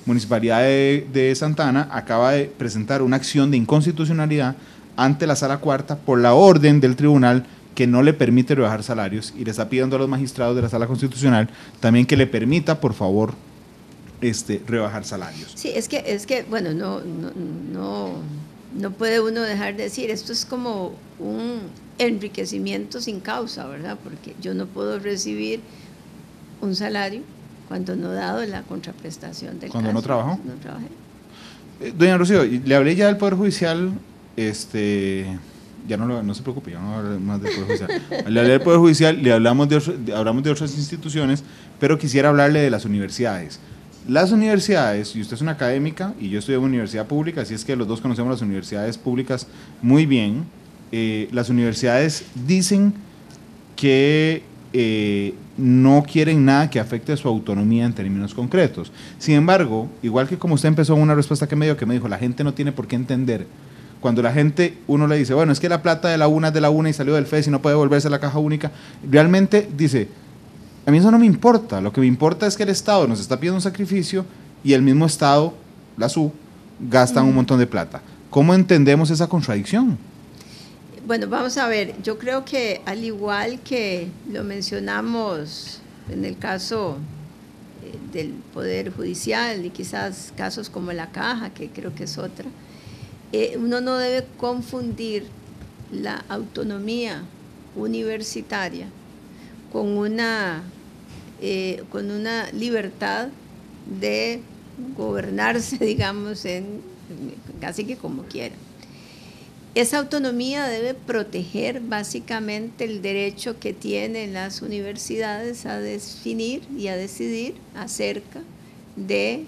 Municipalidad de Santana acaba de presentar una acción de inconstitucionalidad ante la Sala Cuarta por la orden del tribunal que no le permite rebajar salarios y le está pidiendo a los magistrados de la Sala Constitucional también que le permita, por favor, rebajar salarios. Sí, es que bueno, no puede uno dejar de decir, esto es como un enriquecimiento sin causa, ¿verdad? Porque yo no puedo recibir un salario cuando no he dado la contraprestación del ¿Cuando caso. no trabajó? No trabajé. Doña Rocío, le hablé ya del Poder Judicial, ya no se preocupe, ya no voy a hablar más del Poder Judicial. Le hablé del Poder Judicial, hablamos de otras instituciones, pero quisiera hablarle de las universidades. Las universidades, y usted es una académica y yo estudié en una universidad pública, así es que los dos conocemos las universidades públicas muy bien. Las universidades dicen que no quieren nada que afecte su autonomía en términos concretos. Sin embargo, igual que como usted empezó en una respuesta que me dijo, la gente no tiene por qué entender. Cuando la gente, uno le dice, bueno, es que la plata de la UNA es de la UNA y salió del FES y no puede volverse a la caja única, realmente dice, a mí eso no me importa, lo que me importa es que el Estado nos está pidiendo un sacrificio y el mismo Estado, la SU, gastan un montón de plata. ¿Cómo entendemos esa contradicción? Bueno, vamos a ver, yo creo que al igual que lo mencionamos en el caso del Poder Judicial y quizás casos como la Caja, que creo que es otra, uno no debe confundir la autonomía universitaria con una libertad de gobernarse, digamos, casi que como quiera. Esa autonomía debe proteger básicamente el derecho que tienen las universidades a definir y a decidir acerca de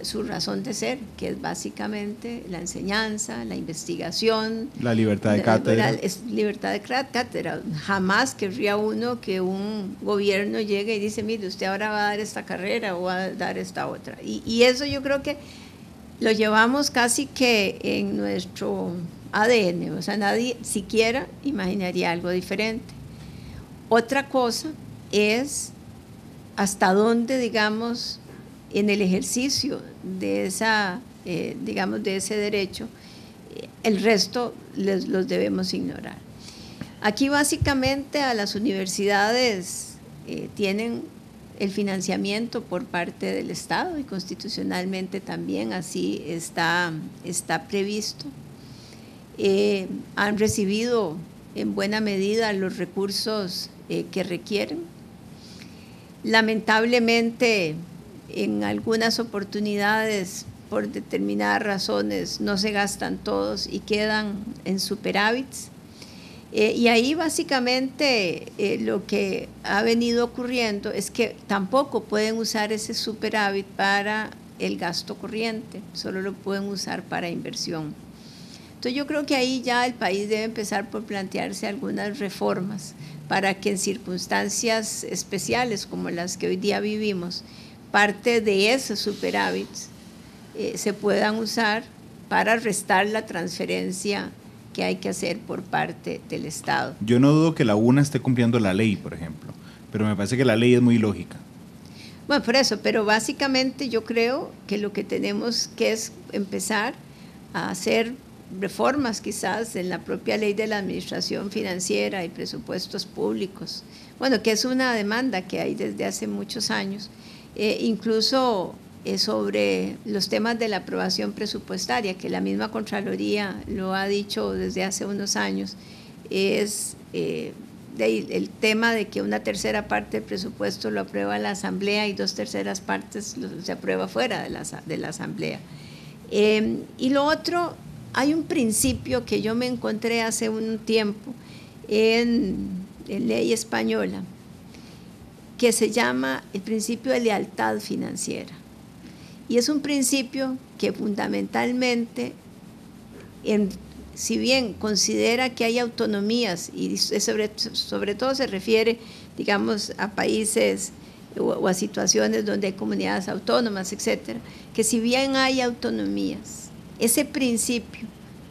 su razón de ser, que es básicamente la enseñanza, la investigación. La libertad de cátedra. Es libertad de cátedra. Jamás querría uno que un gobierno llegue y dice, mire, usted ahora va a dar esta carrera o va a dar esta otra. Y eso yo creo que lo llevamos casi que en nuestro ADN, o sea, nadie siquiera imaginaría algo diferente. Otra cosa es hasta dónde, digamos, en el ejercicio de digamos, de ese derecho, el resto los debemos ignorar. Aquí básicamente a las universidades tienen el financiamiento por parte del Estado y constitucionalmente también así está previsto. Han recibido en buena medida los recursos que requieren. Lamentablemente, en algunas oportunidades, por determinadas razones, no se gastan todos y quedan en superávits. Y ahí básicamente lo que ha venido ocurriendo es que tampoco pueden usar ese superávit para el gasto corriente, solo lo pueden usar para inversión. Entonces yo creo que ahí ya el país debe empezar por plantearse algunas reformas para que en circunstancias especiales como las que hoy día vivimos, parte de esos superávits se puedan usar para restar la transferencia que hay que hacer por parte del Estado. Yo no dudo que la UNA esté cumpliendo la ley, por ejemplo, pero me parece que la ley es muy lógica. Bueno, por eso, pero básicamente yo creo que lo que tenemos que es empezar a hacer reformas quizás en la propia ley de la administración financiera y presupuestos públicos, bueno, que es una demanda que hay desde hace muchos años, incluso sobre los temas de la aprobación presupuestaria, que la misma Contraloría lo ha dicho desde hace unos años, es el tema de que una tercera parte del presupuesto lo aprueba la Asamblea y 2/3 partes se aprueba fuera de la Asamblea. Y lo otro, hay un principio que yo me encontré hace un tiempo en ley española, que se llama el principio de lealtad financiera. Y es un principio que fundamentalmente, si bien considera que hay autonomías, y sobre todo se refiere, digamos, a países o a situaciones donde hay comunidades autónomas, etcétera, que si bien hay autonomías, ese principio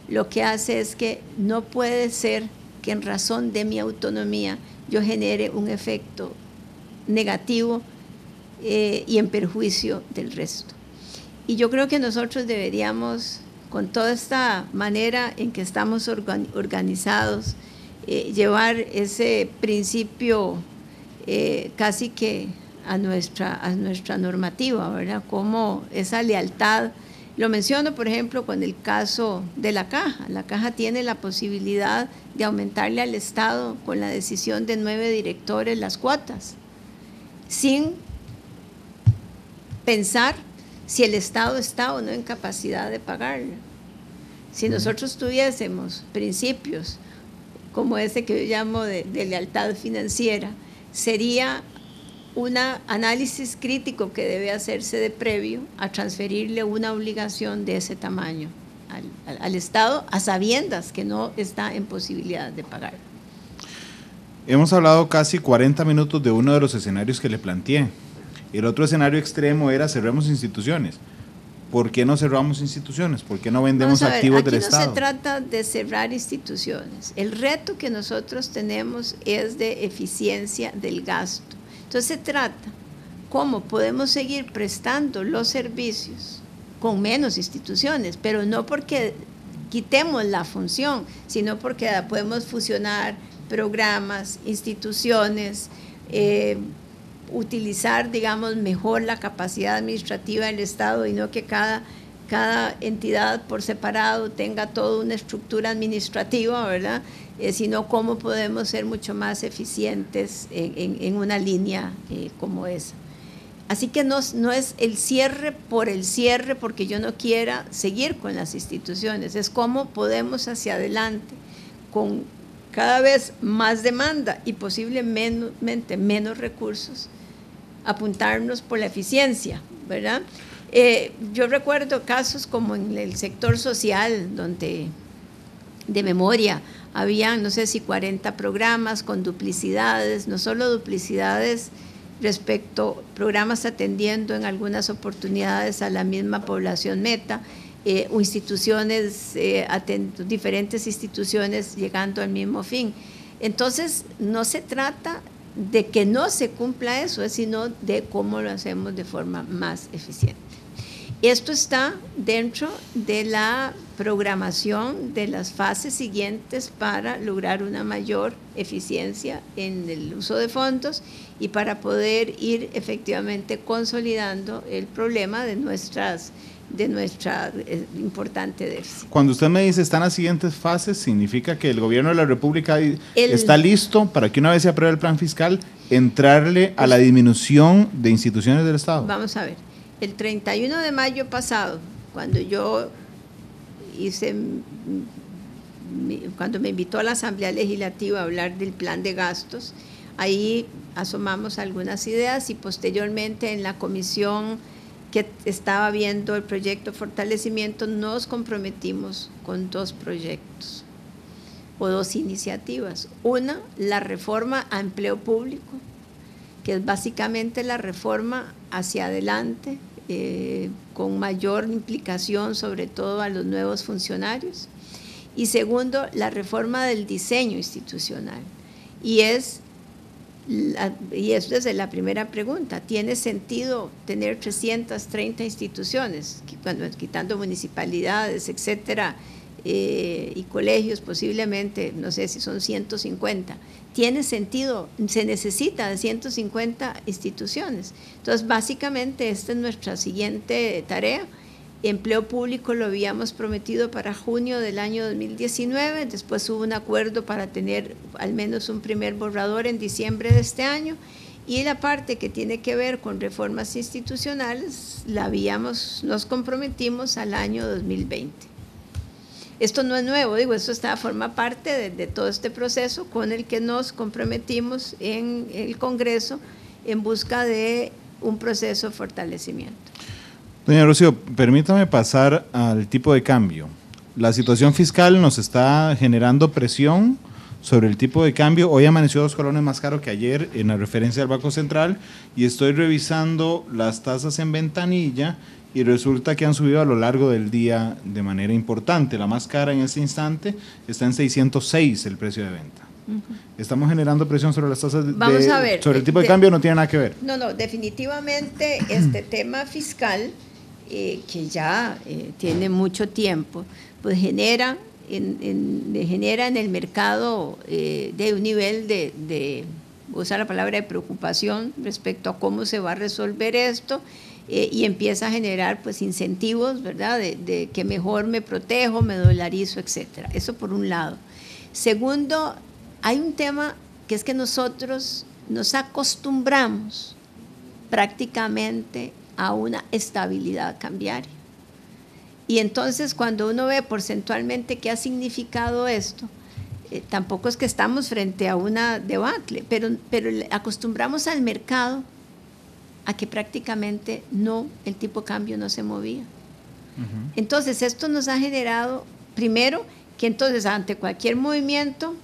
lo que hace es que no puede ser que en razón de mi autonomía yo genere un efecto negativo y en perjuicio del resto. Y yo creo que nosotros deberíamos, con toda esta manera en que estamos organizados, llevar ese principio casi que a nuestra normativa, ¿verdad? Como esa lealtad. Lo menciono, por ejemplo, con el caso de la Caja. La Caja tiene la posibilidad de aumentarle al Estado, con la decisión de 9 directores, las cuotas, sin pensar si el Estado está o no en capacidad de pagarla. Si nosotros tuviésemos principios como ese que yo llamo de lealtad financiera, sería un análisis crítico que debe hacerse de previo a transferirle una obligación de ese tamaño al Estado, a sabiendas que no está en posibilidad de pagar. Hemos hablado casi 40 minutos de uno de los escenarios que le planteé. El otro escenario extremo era cerremos instituciones. ¿Por qué no cerramos instituciones? ¿Por qué no vendemos activos del Estado? Aquí no se trata de cerrar instituciones. El reto que nosotros tenemos es de eficiencia del gasto. Entonces se trata cómo podemos seguir prestando los servicios con menos instituciones, pero no porque quitemos la función, sino porque podemos fusionar programas, instituciones, utilizar, digamos, mejor la capacidad administrativa del Estado y no que cada entidad por separado tenga toda una estructura administrativa, ¿verdad? Sino cómo podemos ser mucho más eficientes en una línea como esa. Así que no es el cierre por el cierre porque yo no quiera seguir con las instituciones, es cómo podemos hacia adelante con cada vez más demanda y posiblemente menos recursos, apuntarnos por la eficiencia, ¿verdad? Yo recuerdo casos como en el sector social, donde de memoria había, no sé si 40 programas con duplicidades, no solo duplicidades respecto a programas atendiendo en algunas oportunidades a la misma población meta, o instituciones, diferentes instituciones llegando al mismo fin. Entonces, no se trata de que no se cumpla eso, sino de cómo lo hacemos de forma más eficiente. Esto está dentro de la programación de las fases siguientes para lograr una mayor eficiencia en el uso de fondos y para poder ir efectivamente consolidando el problema de nuestra importante déficit. Cuando usted me dice están las siguientes fases, ¿significa que el gobierno de la República está listo para que una vez se apruebe el plan fiscal, entrarle a la disminución de instituciones del Estado? Vamos a ver, el 31 de mayo pasado, cuando cuando me invitó a la Asamblea Legislativa a hablar del plan de gastos, ahí asomamos algunas ideas y posteriormente en la comisión que estaba viendo el proyecto de fortalecimiento, nos comprometimos con 2 proyectos o 2 iniciativas. Una, la reforma a empleo público, que es básicamente la reforma hacia adelante, con mayor implicación sobre todo a los nuevos funcionarios. Y segundo, la reforma del diseño institucional. Y es desde la primera pregunta, ¿tiene sentido tener 330 instituciones, quitando municipalidades, etcétera, y colegios, posiblemente, no sé si son 150. Tiene sentido, se necesita de 150 instituciones. Entonces, básicamente, esta es nuestra siguiente tarea. Empleo público lo habíamos prometido para junio del año 2019, después hubo un acuerdo para tener al menos un primer borrador en diciembre de este año, y la parte que tiene que ver con reformas institucionales nos comprometimos al año 2020. Esto no es nuevo, digo, esto forma parte de todo este proceso con el que nos comprometimos en el Congreso en busca de un proceso de fortalecimiento. Doña Rocío, permítame pasar al tipo de cambio. La situación fiscal nos está generando presión sobre el tipo de cambio. Hoy amaneció 2 colones más caro que ayer en la referencia del Banco Central, y estoy revisando las tasas en ventanilla y resulta que han subido a lo largo del día de manera importante. La más cara en este instante está en 606 el precio de venta. ¿Estamos generando presión sobre las tasas sobre el tipo de cambio? No tiene nada que ver. No, definitivamente este tema fiscal, que ya tiene mucho tiempo, pues genera en el mercado de un nivel de usar la palabra de preocupación respecto a cómo se va a resolver esto, y empieza a generar pues incentivos, ¿verdad?, de que mejor me protejo, me dolarizo, etcétera. Eso por un lado. Segundo, hay un tema que es que nosotros nos acostumbramos prácticamente a una estabilidad cambiaria. Y entonces cuando uno ve porcentualmente qué ha significado esto, tampoco es que estamos frente a una debacle, pero acostumbramos al mercado a que prácticamente el tipo de cambio no se movía. Entonces esto nos ha generado, primero, que entonces ante cualquier movimiento,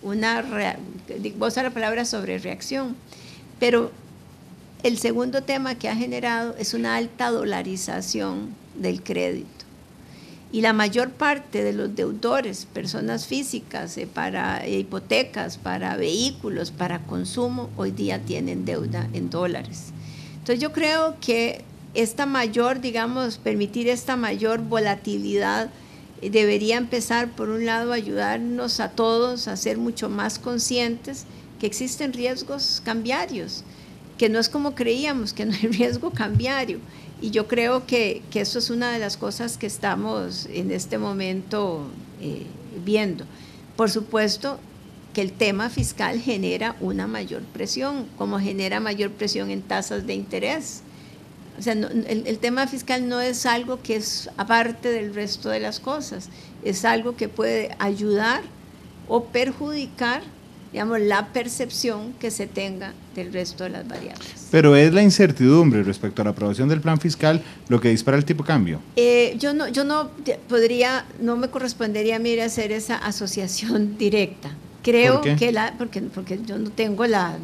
voy a usar la palabra sobre reacción, pero el segundo tema que ha generado es una alta dolarización del crédito. Y la mayor parte de los deudores, personas físicas, para hipotecas, para vehículos, para consumo, hoy día tienen deuda en dólares. Entonces yo creo que permitir esta mayor volatilidad debería empezar, por un lado, a ayudarnos a todos a ser mucho más conscientes que existen riesgos cambiarios, que no es como creíamos, que no hay riesgo cambiario. Y yo creo que eso es una de las cosas que estamos en este momento viendo. Por supuesto que el tema fiscal genera una mayor presión, como genera mayor presión en tasas de interés. O sea, el tema fiscal no es algo que es aparte del resto de las cosas, es algo que puede ayudar o perjudicar, digamos, la percepción que se tenga del resto de las variables. Pero es la incertidumbre respecto a la aprobación del plan fiscal lo que dispara el tipo de cambio. Yo no me correspondería a mí hacer esa asociación directa. Creo que porque yo no tengo las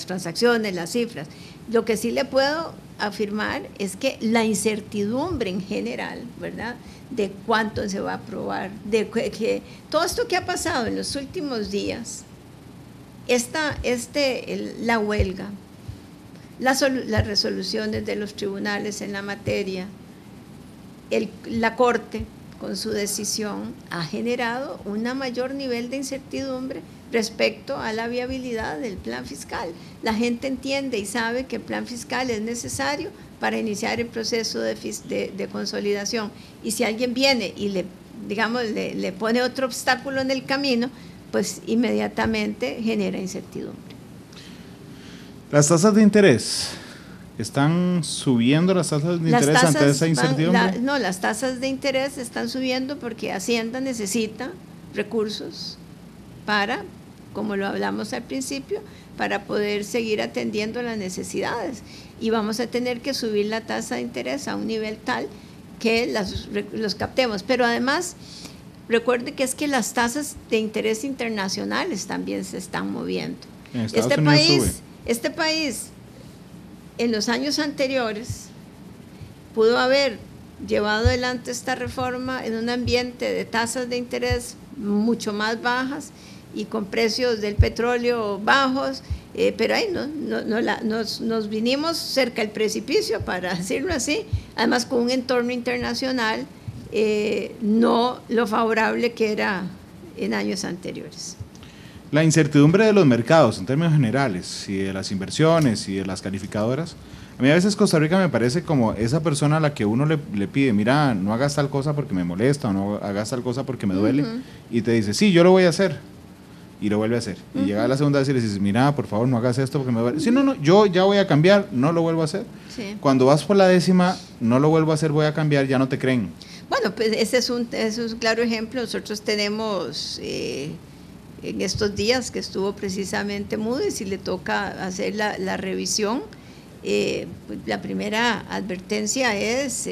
transacciones, las cifras. Lo que sí le puedo afirmar es que la incertidumbre en general, ¿verdad?, de cuánto se va a aprobar, de que todo esto que ha pasado en los últimos días, la huelga, las resoluciones de los tribunales en la materia, la Corte con su decisión ha generado un mayor nivel de incertidumbre respecto a la viabilidad del plan fiscal. La gente entiende y sabe que el plan fiscal es necesario para iniciar el proceso de consolidación. Y si alguien viene y le pone otro obstáculo en el camino, pues inmediatamente genera incertidumbre. Las tasas de interés. ¿Están subiendo las tasas de interés ante esa incertidumbre? No, las tasas de interés están subiendo porque Hacienda necesita recursos para, como lo hablamos al principio, para poder seguir atendiendo las necesidades. Y vamos a tener que subir la tasa de interés a un nivel tal que los captemos. Pero además, recuerde que es que las tasas de interés internacionales también se están moviendo. Este país en los años anteriores pudo haber llevado adelante esta reforma en un ambiente de tasas de interés mucho más bajas y con precios del petróleo bajos, pero ahí nos vinimos cerca del precipicio, para decirlo así, además con un entorno internacional no lo favorable que era en años anteriores. La incertidumbre de los mercados en términos generales y de las inversiones y de las calificadoras. A mí a veces Costa Rica me parece como esa persona a la que uno le pide, mira, no hagas tal cosa porque me molesta o no hagas tal cosa porque me duele, y te dice, sí, yo lo voy a hacer, y lo vuelve a hacer. Y llega a la segunda vez y le dices, mira, por favor, no hagas esto porque me duele. Sí, no, yo ya voy a cambiar, no lo vuelvo a hacer. Sí. Cuando vas por la 10ª, no lo vuelvo a hacer, voy a cambiar, ya no te creen. Bueno, pues ese es un claro ejemplo. Nosotros tenemos... en estos días que estuvo precisamente Moody's y le toca hacer la revisión, pues la primera advertencia es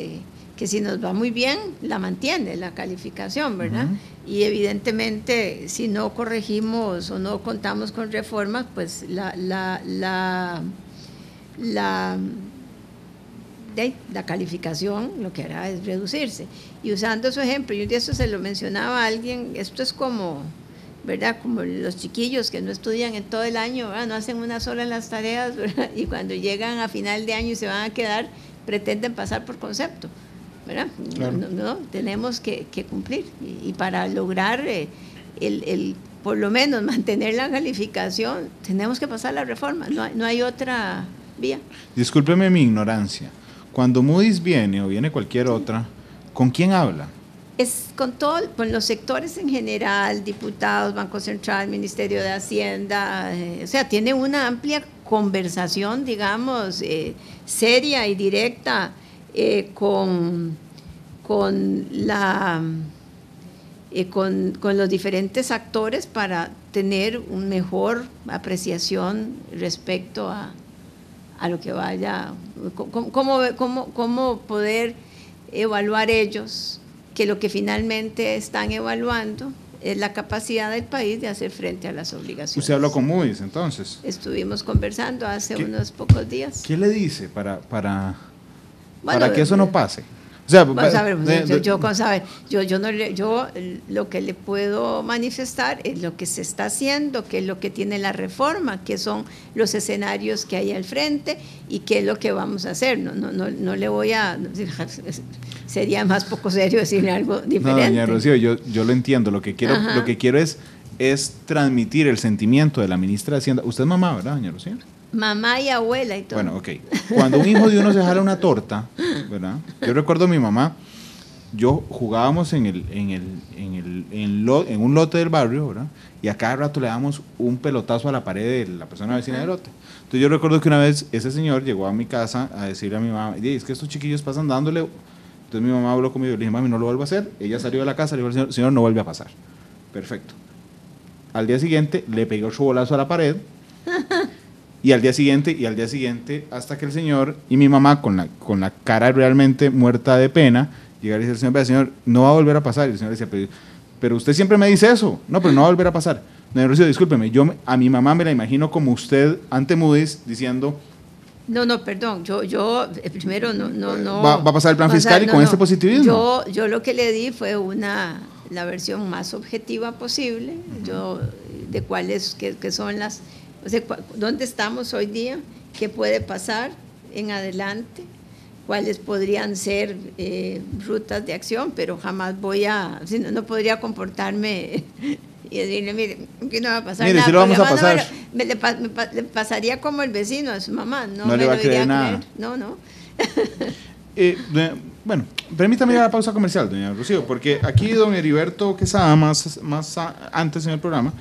que si nos va muy bien, la mantiene la calificación, ¿verdad? Y evidentemente, si no corregimos o no contamos con reformas, pues la calificación lo que hará es reducirse. Y usando su ejemplo, y un día eso se lo mencionaba a alguien, esto es como... ¿verdad? Como los chiquillos que no estudian en todo el año, ¿verdad? No hacen una sola en las tareas, ¿verdad? Y cuando llegan a final de año y se van a quedar, pretenden pasar por concepto, ¿verdad? Claro. No, tenemos que cumplir y para lograr por lo menos mantener la calificación, tenemos que pasar la reforma, no hay otra vía. Discúlpeme mi ignorancia, cuando Moody's viene o viene cualquier otra, ¿con quién habla? Es con los sectores en general, diputados, Banco Central, Ministerio de Hacienda, o sea, tiene una amplia conversación, digamos, seria y directa con los diferentes actores para tener una mejor apreciación respecto a lo que vaya, cómo poder evaluar ellos que lo que finalmente están evaluando es la capacidad del país de hacer frente a las obligaciones. ¿Usted habló con Moody's entonces? Estuvimos conversando hace unos pocos días. ¿Qué le dice para que eso no pase? O sea, vamos a ver, yo lo que le puedo manifestar es lo que se está haciendo, qué es lo que tiene la reforma, qué son los escenarios que hay al frente y qué es lo que vamos a hacer. No le voy a... Sería más poco serio decirle algo diferente. No, doña Rocío, yo lo entiendo. Lo que quiero es transmitir el sentimiento de la ministra de Hacienda. Usted es mamá, ¿verdad, doña Rocío? Mamá y abuela y todo. Bueno, ok. Cuando un hijo de uno se jala una torta, ¿verdad? Yo recuerdo a mi mamá, jugábamos en un lote del barrio, ¿verdad? Y a cada rato le damos un pelotazo a la pared de la persona vecina del lote. Entonces yo recuerdo que una vez ese señor llegó a mi casa a decirle a mi mamá, es que estos chiquillos pasan dándole. Entonces mi mamá habló conmigo y le dije, mami, no lo vuelvo a hacer. Ella salió de la casa, le dijo al señor, no vuelve a pasar. Perfecto. Al día siguiente le pegó su bolazo a la pared. Y al día siguiente, hasta que el señor y mi mamá, con la cara realmente muerta de pena, llegaron y dice al señor, vea, señor, no va a volver a pasar. Y el señor decía, pero usted siempre me dice eso. No, pero no va a volver a pasar. Doña Rocío, discúlpeme, a mi mamá me la imagino como usted ante Moody's diciendo... No, perdón, yo primero no... ¿Va a pasar el plan fiscal y con este positivismo? Yo lo que le di fue la versión más objetiva posible, de cuáles que son las... O sea, ¿dónde estamos hoy día? ¿Qué puede pasar en adelante? ¿Cuáles podrían ser rutas de acción? Pero jamás no podría comportarme y decirle, mire, que no va a pasar nada. Sí lo vamos a pasar. Le pasaría como el vecino de su mamá. No le va a creer nada. No. Bueno, permítame ir a la pausa comercial, doña Rocío, porque aquí don Heriberto Quesada, más antes en el programa,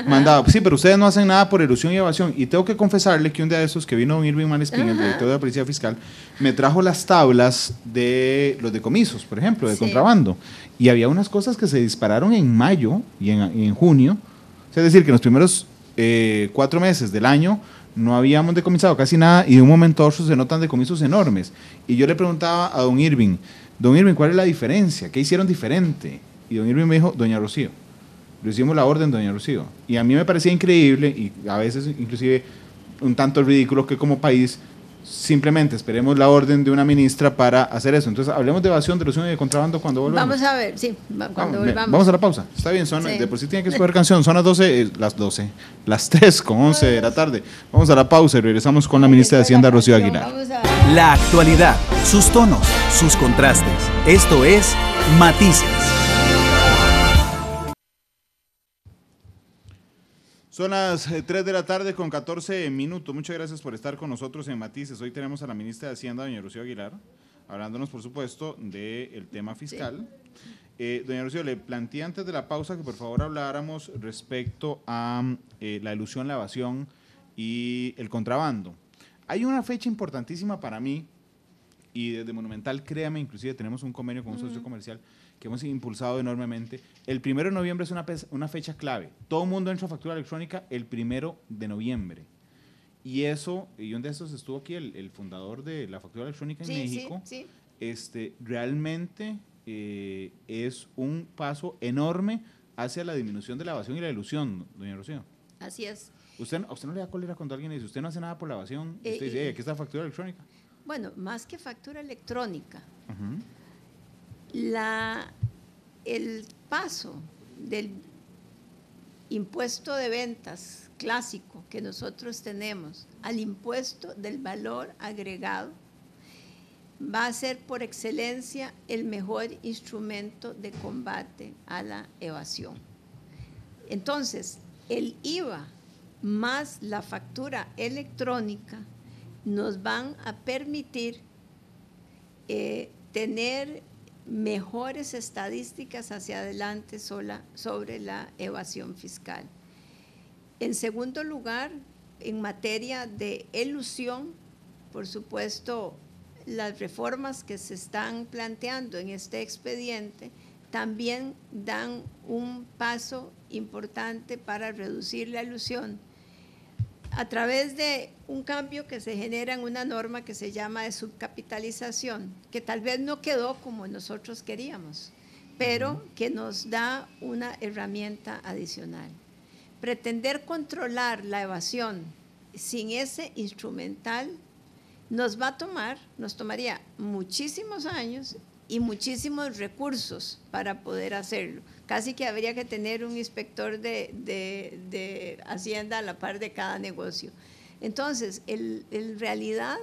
mandaba, sí, pero ustedes no hacen nada por elusión y evasión, y tengo que confesarle que un día de esos que vino don Irving Malespín, el director de la Policía Fiscal, me trajo las tablas de los decomisos, por ejemplo, de contrabando, y había unas cosas que se dispararon en mayo y en junio, es decir, que en los primeros 4 meses del año no habíamos decomisado casi nada y de un momento a otro se notan decomisos enormes. Y yo le preguntaba a don Irving, ¿cuál es la diferencia? ¿Qué hicieron diferente? Y don Irving me dijo, doña Rocío, le hicimos la orden, doña Rocío. Y a mí me parecía increíble y a veces inclusive un tanto ridículo que como país simplemente esperemos la orden de una ministra para hacer eso. Entonces, hablemos de evasión, de ilusión y de contrabando cuando volvamos. Vamos a ver, sí, cuando volvamos. Vamos a la pausa. Está bien, Sí. de por sí tienen que escoger canción. Son las 3:11 de la tarde. Vamos a la pausa y regresamos con la ministra de Hacienda, Rocío Aguilar. Vamos a ver. La actualidad, sus tonos, sus contrastes. Esto es Matices. Son las 3 de la tarde con 14 minutos. Muchas gracias por estar con nosotros en Matices. Hoy tenemos a la ministra de Hacienda, doña Rocío Aguilar, hablándonos, por supuesto, del tema fiscal. Sí. Doña Rocío, le planteé antes de la pausa que por favor habláramos respecto a la elusión, la evasión y el contrabando. Hay una fecha importantísima para mí, y desde Monumental, créame, inclusive tenemos un convenio con un socio comercial que hemos impulsado enormemente. El 1 de noviembre es una fecha clave. Todo el mundo entra a factura electrónica el 1 de noviembre. Y eso, y un de estos estuvo aquí, el fundador de la factura electrónica en México, sí. Realmente es un paso enorme hacia la disminución de la evasión y la ilusión, doña Rocío. Así es. ¿A usted no le da cólera cuando alguien dice, usted no hace nada por la evasión? Y usted dice, aquí está la factura electrónica. Bueno, más que factura electrónica, Uh-huh. el paso del impuesto de ventas clásico que nosotros tenemos al impuesto del valor agregado va a ser por excelencia el mejor instrumento de combate a la evasión. Entonces, el IVA más la factura electrónica nos van a permitir tener mejores estadísticas hacia adelante sobre la evasión fiscal. En segundo lugar, en materia de elusión, por supuesto, las reformas que se están planteando en este expediente también dan un paso importante para reducir la elusión a través de un cambio que se genera en una norma que se llama de subcapitalización, que tal vez no quedó como nosotros queríamos, pero que nos da una herramienta adicional. Pretender controlar la evasión sin ese instrumental nos tomaría muchísimos años y muchísimos recursos para poder hacerlo. Casi que habría que tener un inspector de Hacienda a la par de cada negocio. Entonces, en realidad,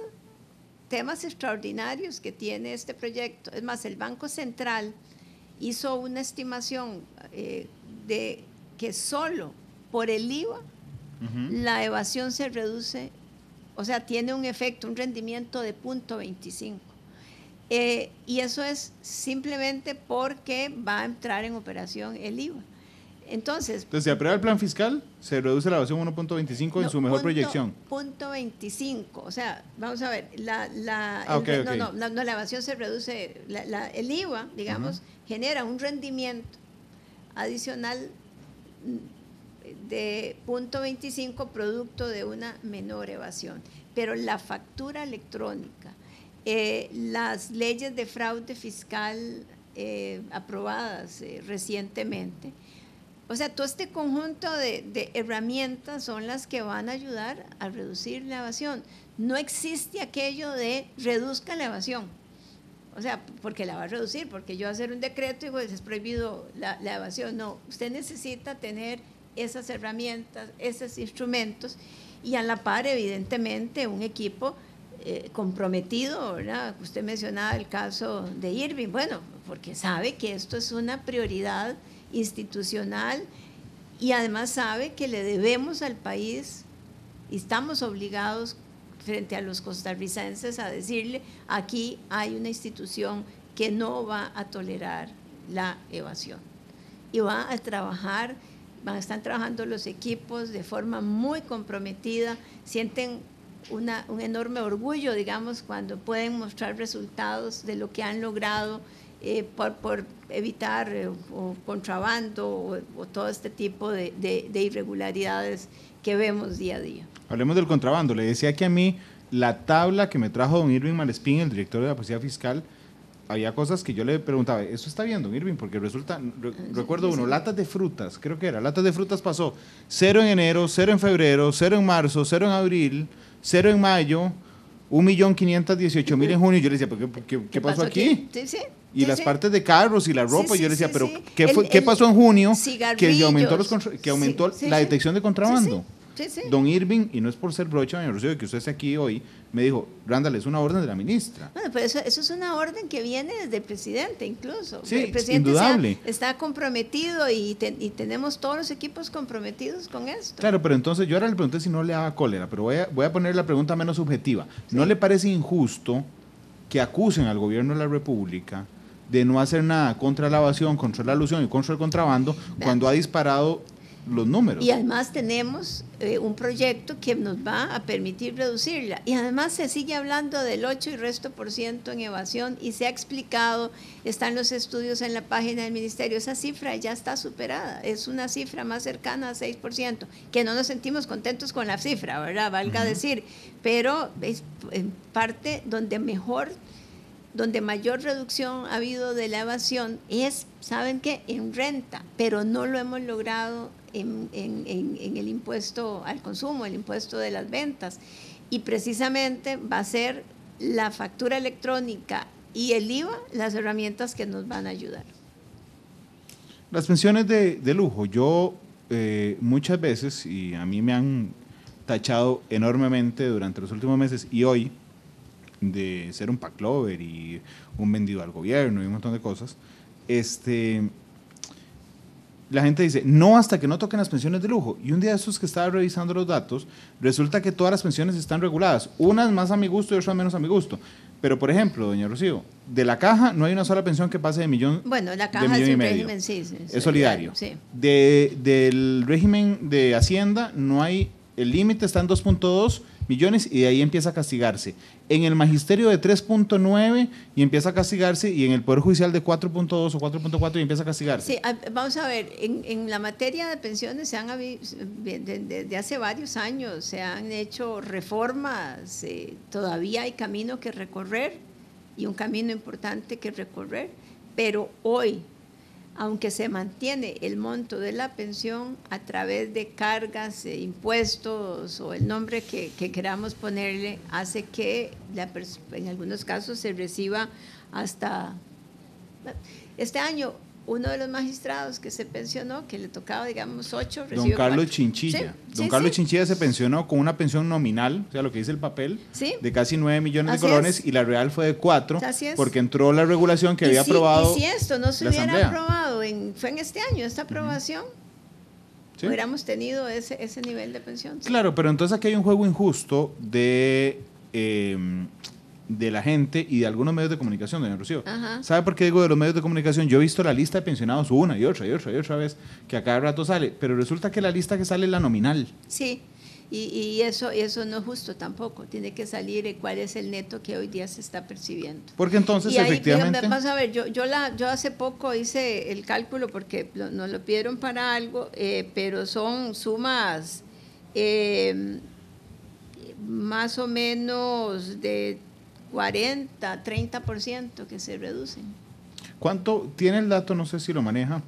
temas extraordinarios que tiene este proyecto. Es más, el Banco Central hizo una estimación de que solo por el IVA la evasión se reduce, o sea, tiene un efecto, un rendimiento de 0.25. Y eso es simplemente porque va a entrar en operación el IVA. Entonces, se aprueba el plan fiscal, se reduce la evasión 1.25 en su mejor proyección. 0.25, o sea, vamos a ver, la evasión se reduce, el IVA, digamos, genera un rendimiento adicional de 0.25 producto de una menor evasión. Pero la factura electrónica, las leyes de fraude fiscal aprobadas recientemente, o sea, todo este conjunto de herramientas son las que van a ayudar a reducir la evasión. No existe aquello de reduzca la evasión, o sea, porque la va a reducir, porque yo hacer un decreto y pues es prohibido la evasión. No, usted necesita tener esas herramientas, esos instrumentos y a la par, evidentemente, un equipo comprometido, ¿verdad? Usted mencionaba el caso de Irving, bueno, porque sabe que esto es una prioridad institucional y además sabe que le debemos al país y estamos obligados frente a los costarricenses a decirle, aquí hay una institución que no va a tolerar la evasión y van a estar trabajando los equipos de forma muy comprometida, sienten un enorme orgullo, digamos, cuando pueden mostrar resultados de lo que han logrado por evitar o contrabando o todo este tipo de irregularidades que vemos día a día. Hablemos del contrabando. Le decía que a mí la tabla que me trajo don Irving Malespín, el director de la Policía Fiscal, había cosas que yo le preguntaba, ¿esto está bien, don Irving? Porque resulta, recuerdo latas de frutas, creo que era, latas de frutas pasó 0 en enero, 0 en febrero, 0 en marzo, 0 en abril, 0 en mayo, 1.518.000 en junio. Yo le decía, ¿pero qué pasó aquí? Sí, sí. Y las partes de carros y la ropa, yo le decía, pero sí. ¿qué pasó en junio? Que aumentó la detección de contrabando. Sí. Don Irving, y no es por ser brocha, doña Rocío, que usted esté aquí hoy, me dijo, Randall, es una orden de la ministra. Bueno, pues eso es una orden que viene desde el presidente incluso. Sí, el presidente indudable. está comprometido y tenemos todos los equipos comprometidos con esto. Claro, pero entonces yo ahora le pregunté si no le daba cólera, pero voy a poner la pregunta menos subjetiva. ¿No le parece injusto que acusen al gobierno de la República de no hacer nada contra la evasión, contra la elusión y contra el contrabando cuando ha disparado los números? Y además tenemos un proyecto que nos va a permitir reducirla. Y además se sigue hablando del 8 y resto por ciento en evasión y se ha explicado, están los estudios en la página del ministerio, esa cifra ya está superada, es una cifra más cercana a 6%, que no nos sentimos contentos con la cifra, ¿verdad? Valga decir, pero es en parte donde mayor reducción ha habido de la evasión es, ¿saben qué? En renta, pero no lo hemos logrado en el impuesto al consumo, el impuesto de las ventas. Y precisamente va a ser la factura electrónica y el IVA las herramientas que nos van a ayudar. Las pensiones de lujo, yo muchas veces, y a mí me han tachado enormemente durante los últimos meses y hoy, de ser un packlover y un vendido al gobierno y un montón de cosas, la gente dice, no hasta que no toquen las pensiones de lujo. Y un día de estos que estaba revisando los datos, resulta que todas las pensiones están reguladas, unas más a mi gusto y otras menos a mi gusto. Pero, por ejemplo, doña Rocío, de la caja no hay una sola pensión que pase de millón. Bueno, la caja es un régimen, sí. Es solidario. Sí. Del régimen de Hacienda no hay, el límite está en 2.2 millones y de ahí empieza a castigarse. En el magisterio de 3.9 y empieza a castigarse, y en el Poder Judicial de 4.2 o 4.4 y empieza a castigarse. Sí, vamos a ver, en la materia de pensiones desde hace varios años se han hecho reformas, todavía hay camino que recorrer y un camino importante que recorrer, pero hoy, aunque se mantiene el monto de la pensión a través de cargas, impuestos o el nombre que queramos ponerle, hace que en algunos casos se reciba hasta... Este año, uno de los magistrados que se pensionó, que le tocaba, digamos, 8, recibió Don Carlos 4. Chinchilla. Sí, Don Carlos Chinchilla se pensionó con una pensión nominal, o sea, lo que dice el papel, de casi 9 millones de colones, y la real fue de 4, porque entró la regulación que había aprobado. Y si esto no se hubiera aprobado, fue en este año, esta aprobación, hubiéramos tenido ese nivel de pensión. Sí. Claro, pero entonces aquí hay un juego injusto de la gente y de algunos medios de comunicación, doña Rocío. ¿Sabe por qué digo de los medios de comunicación? Yo he visto la lista de pensionados una y otra vez, que a cada rato sale, pero resulta que la lista que sale es la nominal. Sí, y eso no es justo tampoco, tiene que salir cuál es el neto que hoy día se está percibiendo. Porque entonces, ahí, efectivamente... Vamos a ver, yo hace poco hice el cálculo porque nos lo pidieron para algo, pero son sumas más o menos de 40, 30% que se reducen. ¿Cuánto tiene el dato, no sé si lo maneja,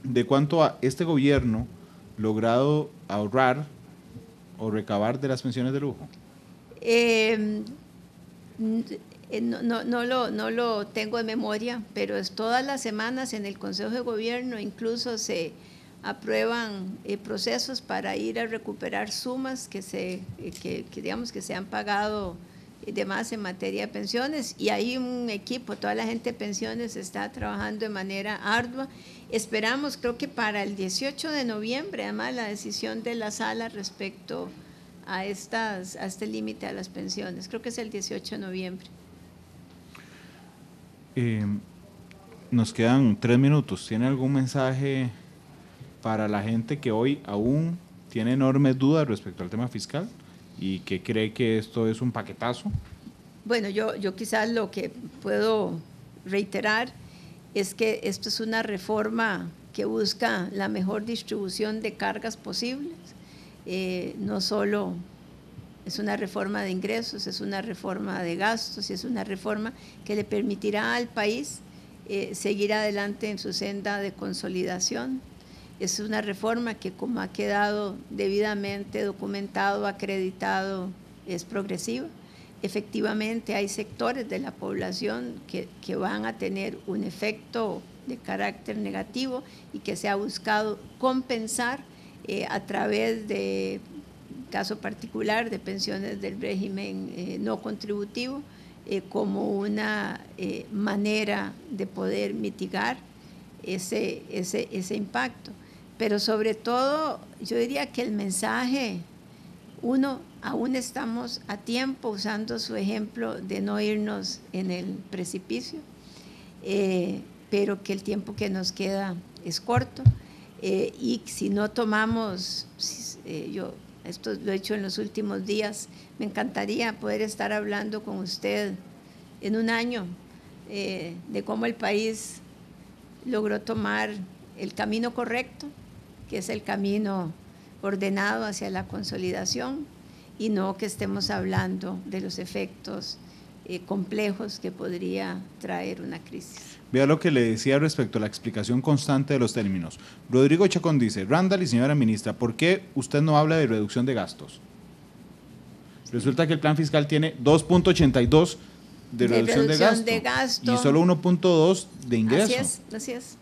de cuánto a este gobierno logrado ahorrar o recabar de las pensiones de lujo? No lo tengo de memoria, pero todas las semanas en el Consejo de Gobierno incluso se aprueban procesos para ir a recuperar sumas que digamos que se han pagado de más en materia de pensiones, y hay un equipo, toda la gente de pensiones está trabajando de manera ardua. Esperamos, creo que para el 18 de noviembre, además, la decisión de la sala respecto a este límite a las pensiones. Creo que es el 18 de noviembre. Nos quedan 3 minutos. ¿Tiene algún mensaje para la gente que hoy aún tiene enormes dudas respecto al tema fiscal y que cree que esto es un paquetazo? Bueno, yo quizás lo que puedo reiterar es que esto es una reforma que busca la mejor distribución de cargas posibles. No solo es una reforma de ingresos, es una reforma de gastos y es una reforma que le permitirá al país seguir adelante en su senda de consolidación. Es una reforma que, como ha quedado debidamente documentado, acreditado, es progresiva, efectivamente hay sectores de la población que van a tener un efecto de carácter negativo y que se ha buscado compensar a través de, caso particular, de pensiones del régimen no contributivo, como una manera de poder mitigar ese impacto. Pero sobre todo, yo diría que el mensaje, uno, aún estamos a tiempo, usando su ejemplo de no irnos en el precipicio, pero que el tiempo que nos queda es corto, y si no tomamos, yo esto lo he hecho en los últimos días, me encantaría poder estar hablando con usted en un año de cómo el país logró tomar el camino correcto, que es el camino ordenado hacia la consolidación, y no que estemos hablando de los efectos complejos que podría traer una crisis. Vea lo que le decía respecto a la explicación constante de los términos. Rodrigo Chacón dice: Randall y señora ministra, ¿por qué usted no habla de reducción de gastos? Resulta que el plan fiscal tiene 2.82 de reducción de gasto y solo 1.2 de ingreso. Así es.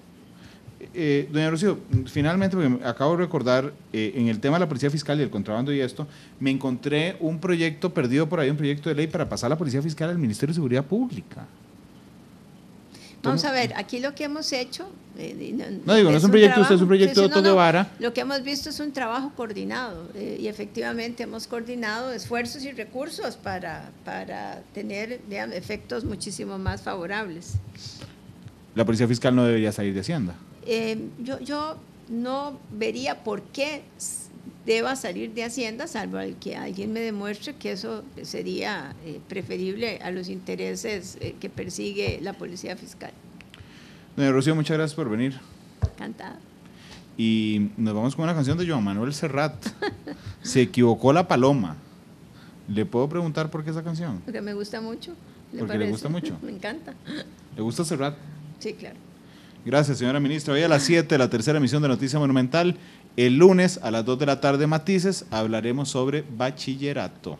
Doña Rocío, finalmente, porque acabo de recordar, en el tema de la policía fiscal y el contrabando y esto, me encontré un proyecto perdido por ahí, un proyecto de ley para pasar la policía fiscal al Ministerio de Seguridad Pública. Vamos a ver, aquí lo que hemos hecho… no es un proyecto, usted es un proyecto de Otto Guevara. Lo que hemos visto es un trabajo coordinado, y efectivamente hemos coordinado esfuerzos y recursos para tener, digamos, efectos muchísimo más favorables. La policía fiscal no debería salir de Hacienda. Yo no vería por qué deba salir de Hacienda, salvo que alguien me demuestre que eso sería preferible a los intereses que persigue la policía fiscal. Doña Rocío, muchas gracias por venir. Encantada. Y nos vamos con una canción de Joan Manuel Serrat. Se equivocó la paloma. ¿Le puedo preguntar por qué esa canción? Porque me gusta mucho. ¿Porque le gusta mucho? Me encanta. ¿Le gusta Serrat? Sí, claro. Gracias, señora ministra. Hoy a las 7, la tercera emisión de Noticia Monumental. El lunes a las 2 de la tarde, Matices, hablaremos sobre bachillerato,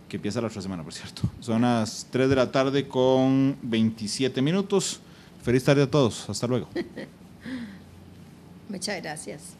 que empieza la otra semana, por cierto. Son las 3 de la tarde con 27 minutos. Feliz tarde a todos. Hasta luego. Muchas gracias.